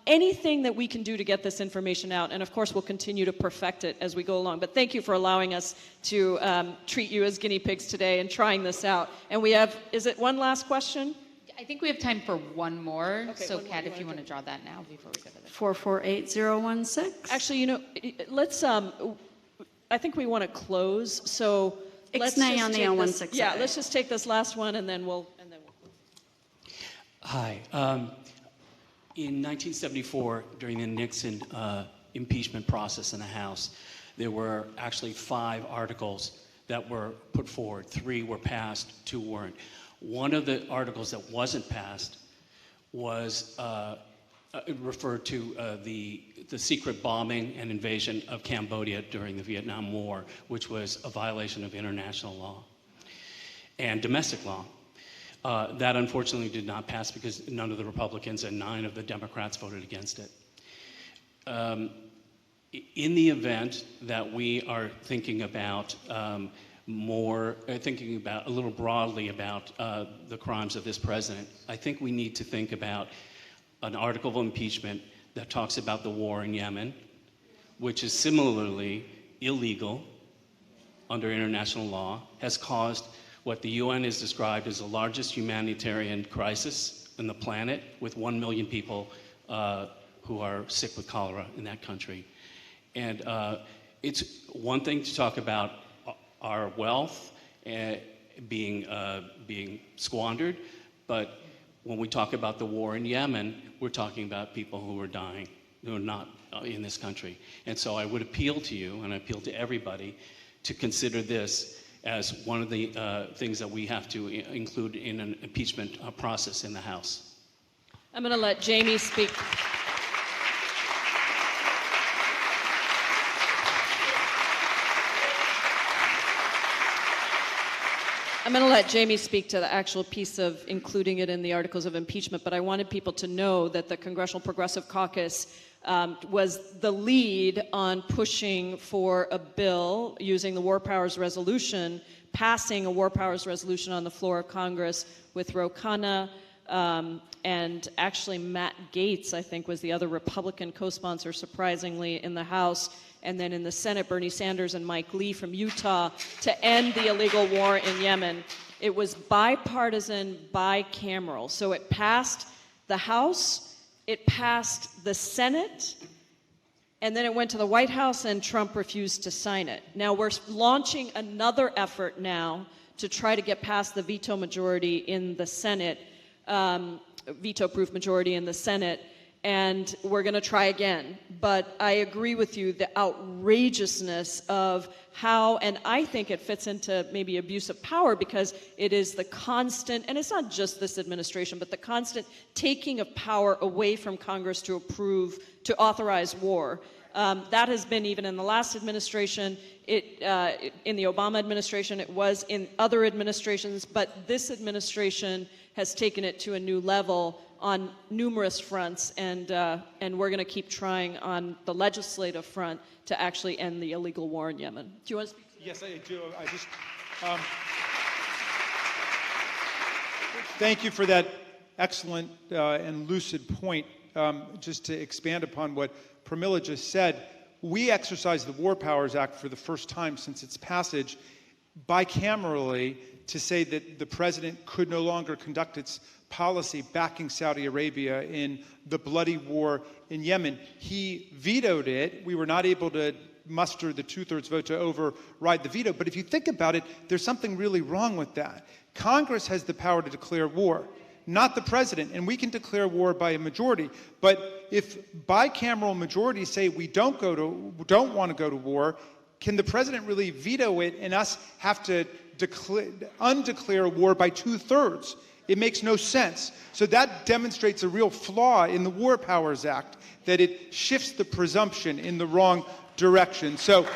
anything that we can do to get this information out. And of course, we'll continue to perfect it as we go along. But thank you for allowing us to treat you as guinea pigs today and trying this out. And we have, is it one last question? I think we have time for one more. Okay, so, one more. Kat, if you want to draw that now before we go to the 448016. Actually, let's, I think we want to close. So let's just on the take this, 016. yeah, let's just take this last one and then we'll. Hi. In 1974, during the Nixon impeachment process in the House, there were actually 5 articles that were put forward. 3 were passed, 2 weren't. One of the articles that wasn't passed was referred to the secret bombing and invasion of Cambodia during the Vietnam War, which was a violation of international law and domestic law. That unfortunately did not pass because none of the Republicans and 9 of the Democrats voted against it. In the event that we are thinking about thinking about a little broadly about the crimes of this president, I think we need to think about an article of impeachment that talks about the war in Yemen, which is similarly illegal under international law, has caused what the UN has described as the largest humanitarian crisis on the planet, with 1 million people who are sick with cholera in that country. And it's one thing to talk about our wealth being squandered, but when we talk about the war in Yemen, we're talking about people who are dying, who are not in this country. And so I would appeal to you, and I appeal to everybody, to consider this as one of the things that we have to include in an impeachment process in the House. I'm going to let Jamie speak. I'm going to let Jamie speak to the actual piece of including it in the articles of impeachment, but I wanted people to know that the Congressional Progressive Caucus was the lead on pushing for a bill using the War Powers Resolution, passing a War Powers Resolution on the floor of Congress with Ro Khanna, and actually Matt Gaetz, I think, was the other Republican co-sponsor, surprisingly, in the House. And then in the Senate, Bernie Sanders and Mike Lee from Utah to end the illegal war in Yemen. It was bipartisan, bicameral. So it passed the House, it passed the Senate, and then it went to the White House and Trump refused to sign it. Now we're launching another effort now to try to get past the veto majority in the Senate, veto-proof majority in the Senate, and we're going to try again. But I agree with you, the outrageousness of how, and I think it fits into maybe abuse of power because it is the constant, and it's not just this administration, but the constant taking of power away from Congress to approve, to authorize war. That has been even in the last administration, in the Obama administration, it was in other administrations, but this administration has taken it to a new level on numerous fronts, and we're going to keep trying on the legislative front to actually end the illegal war in Yemen. Do you want to speak? Yes, I do. I just thank you for that excellent and lucid point. Just to expand upon what Pramila just said, we exercised the War Powers Act for the first time since its passage bicamerally to say that the president could no longer conduct its policy backing Saudi Arabia in the bloody war in Yemen. He vetoed it. We were not able to muster the 2/3 vote to override the veto. But if you think about it, there's something really wrong with that. Congress has the power to declare war, not the president, and we can declare war by a majority. But if bicameral majorities say we don't want to go to war, can the president really veto it and us have to undeclare war by 2/3. It makes no sense. So that demonstrates a real flaw in the War Powers Act, that it shifts the presumption in the wrong direction. So,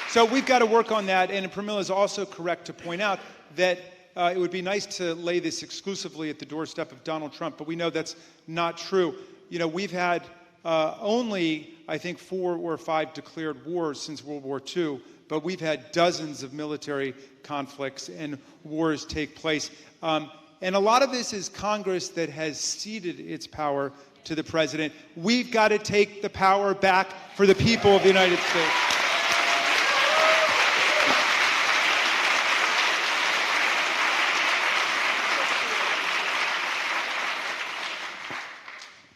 so we've got to work on that, and Pramila is also correct to point out that it would be nice to lay this exclusively at the doorstep of Donald Trump, but we know that's not true. You know, we've had only, I think, 4 or 5 declared wars since World War II, but we've had dozens of military conflicts and wars take place. And a lot of this is Congress that has ceded its power to the president. We've got to take the power back for the people of the United States.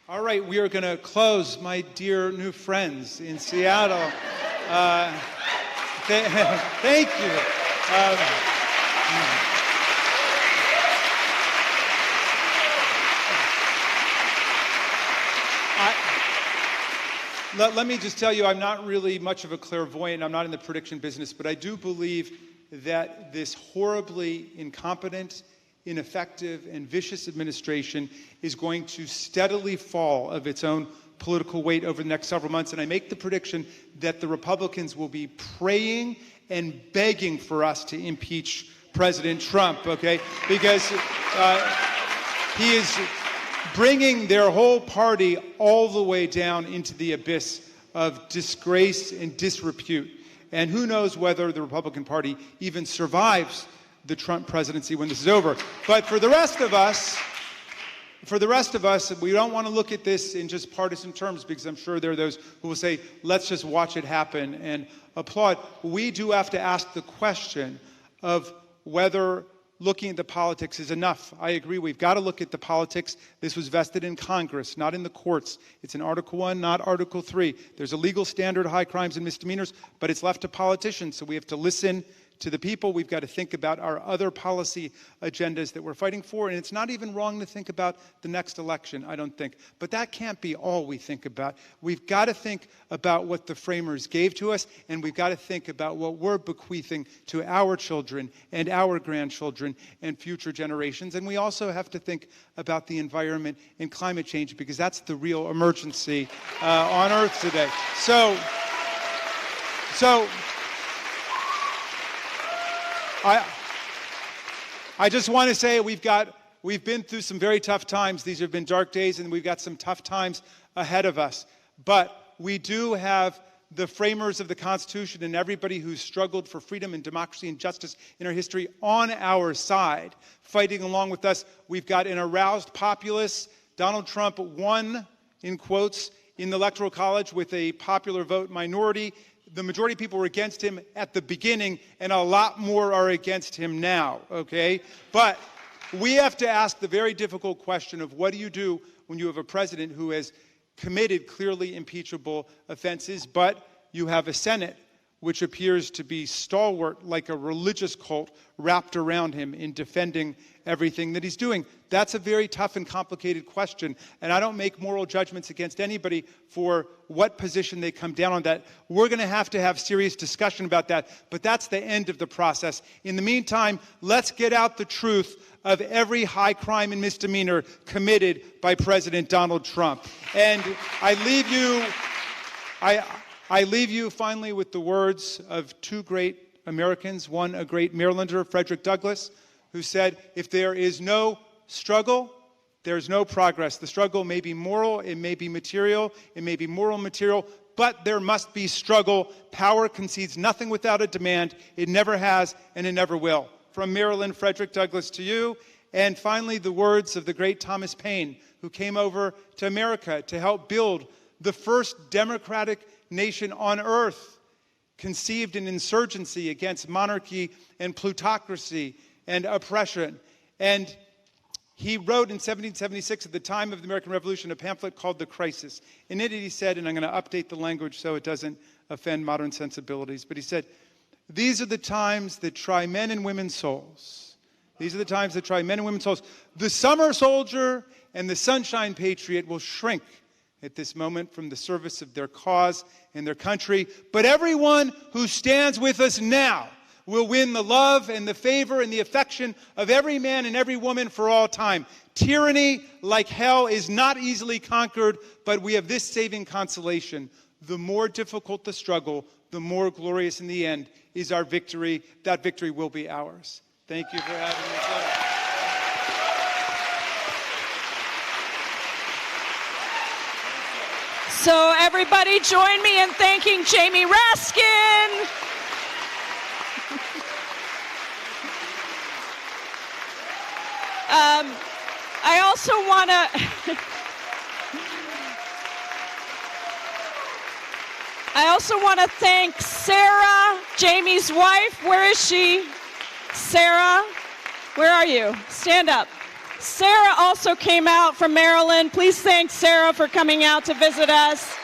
All right, we are going to close, my dear new friends in Seattle. Thank you. Let me just tell you, I'm not really much of a clairvoyant. I'm not in the prediction business, but I do believe that this horribly incompetent, ineffective, and vicious administration is going to steadily fall of its own political weight over the next several months. And I make the prediction that the Republicans will be praying and begging for us to impeach President Trump, okay? Because he is bringing their whole party all the way down into the abyss of disgrace and disrepute. And who knows whether the Republican Party even survives the Trump presidency when this is over. But for the rest of us, we don't want to look at this in just partisan terms, because I'm sure there are those who will say, let's just watch it happen and applaud. We do have to ask the question of whether looking at the politics is enough. I agree, we've got to look at the politics. This was vested in Congress, not in the courts. It's in Article 1, not Article 3. There's a legal standard, high crimes and misdemeanors, but it's left to politicians, so we have to listen to the people. We've got to think about our other policy agendas that we're fighting for, and it's not even wrong to think about the next election, I don't think. But that can't be all we think about. We've got to think about what the framers gave to us, and we've got to think about what we're bequeathing to our children and our grandchildren and future generations. And we also have to think about the environment and climate change, because that's the real emergency on Earth today. So I just want to say we've been through some very tough times. These have been dark days, and we've got some tough times ahead of us. But we do have the framers of the Constitution and everybody who's struggled for freedom and democracy and justice in our history on our side, fighting along with us. We've got an aroused populace. Donald Trump won, in quotes, in the Electoral College with a popular vote minority. The majority of people were against him at the beginning, and a lot more are against him now, okay? But we have to ask the very difficult question of what do you do when you have a president who has committed clearly impeachable offenses, but you have a Senate which appears to be stalwart like a religious cult wrapped around him in defending everything that he's doing. That's a very tough and complicated question, and I don't make moral judgments against anybody for what position they come down on that. We're going to have serious discussion about that, but that's the end of the process. In the meantime, let's get out the truth of every high crime and misdemeanor committed by President Donald Trump. And I leave you finally with the words of 2 great Americans, one a great Marylander, Frederick Douglass, who said, if there is no struggle, there's no progress. The struggle may be moral, it may be material, it may be moral material, but there must be struggle. Power concedes nothing without a demand. It never has, and it never will. From Maryland, Frederick Douglass to you. And finally, the words of the great Thomas Paine, who came over to America to help build the first democratic nation on earth, conceived in insurgency against monarchy and plutocracy and oppression. And he wrote in 1776, at the time of the American Revolution, a pamphlet called The Crisis. In it, he said, and I'm going to update the language so it doesn't offend modern sensibilities, but he said, these are the times that try men and women's souls. These are the times that try men and women's souls. The summer soldier and the sunshine patriot will shrink at this moment from the service of their cause and their country. But everyone who stands with us now will win the love and the favor and the affection of every man and every woman for all time. Tyranny, like hell, is not easily conquered, but we have this saving consolation. The more difficult the struggle, the more glorious in the end is our victory. That victory will be ours. Thank you for having me. So everybody join me in thanking Jamie Raskin. I also want to I also want to thank Sarah, Jamie's wife. Where is she? Sarah, where are you? Stand up. Sarah also came out from Maryland. Please thank Sarah for coming out to visit us.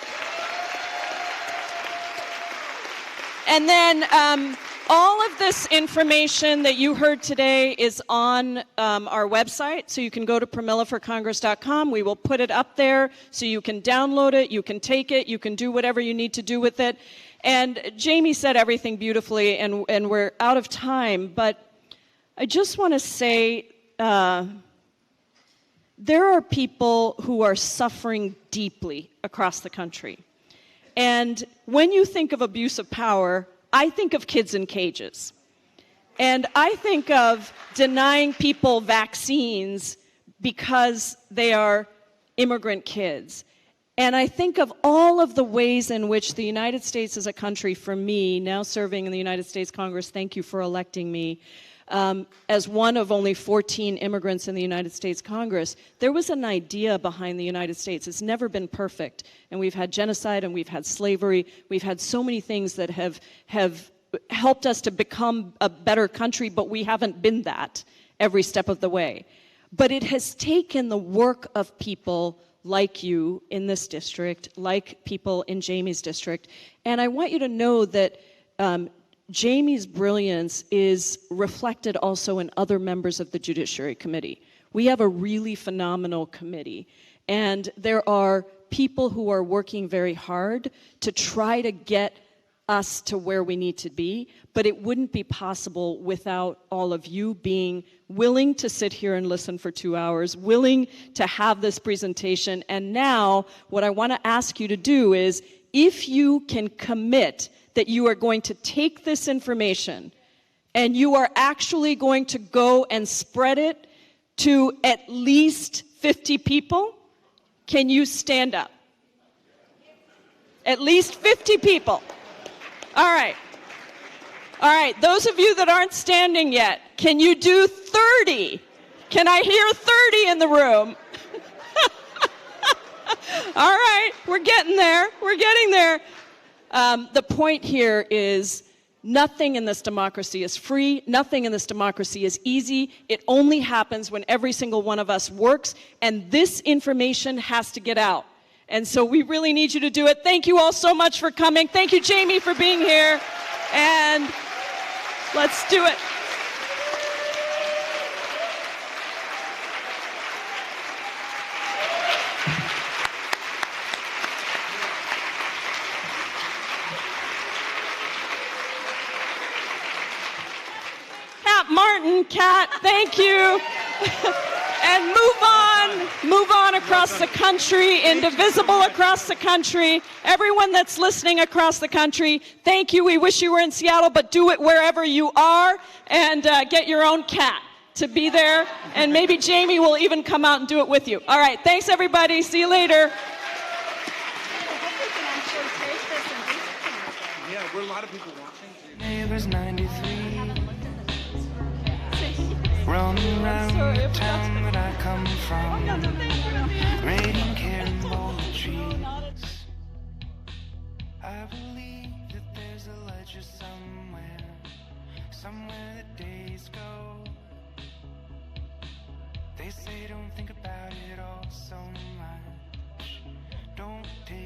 And then all of this information that you heard today is on our website, so you can go to PramilaForCongress.com. We will put it up there so you can download it, you can take it, you can do whatever you need to do with it. And Jamie said everything beautifully, and we're out of time, but I just want to say there are people who are suffering deeply across the country. And when you think of abuse of power, I think of kids in cages. And I think of denying people vaccines because they are immigrant kids. And I think of all of the ways in which the United States as a country, for me, now serving in the United States Congress, thank you for electing me, as one of only 14 immigrants in the United States Congress, there was an idea behind the United States. It's never been perfect. And we've had genocide and we've had slavery. We've had so many things that have helped us to become a better country, but we haven't been that every step of the way. But it has taken the work of people like you in this district, like people in Jamie's district. And I want you to know that Jamie's brilliance is reflected also in other members of the Judiciary Committee. We have a really phenomenal committee, and there are people who are working very hard to try to get us to where we need to be, but it wouldn't be possible without all of you being willing to sit here and listen for 2 hours, willing to have this presentation. And now, what I want to ask you to do is, if you can commit that you are going to take this information and you are actually going to go and spread it to at least 50 people, can you stand up? At least 50 people. All right. All right, those of you that aren't standing yet, can you do 30? Can I hear 30 in the room? All right, we're getting there. We're getting there. The point here is nothing in this democracy is free. Nothing in this democracy is easy. It only happens when every single one of us works, and this information has to get out. And so we really need you to do it. Thank you all so much for coming. Thank you, Jamie, for being here. And let's do it. Martin, Kat, thank you. And move on across the country, indivisible across the country. Everyone that's listening across the country, thank you. We wish you were in Seattle, but do it wherever you are, and get your own cat to be there. And maybe Jamie will even come out and do it with you. All right, thanks everybody. See you later. Yeah, we're a lot of people watching. Neighbors 93. Roaming around the town that I come from, raiding cannonball trees. I believe that there's a ledger somewhere the days go. They say don't think about it all so much. Don't take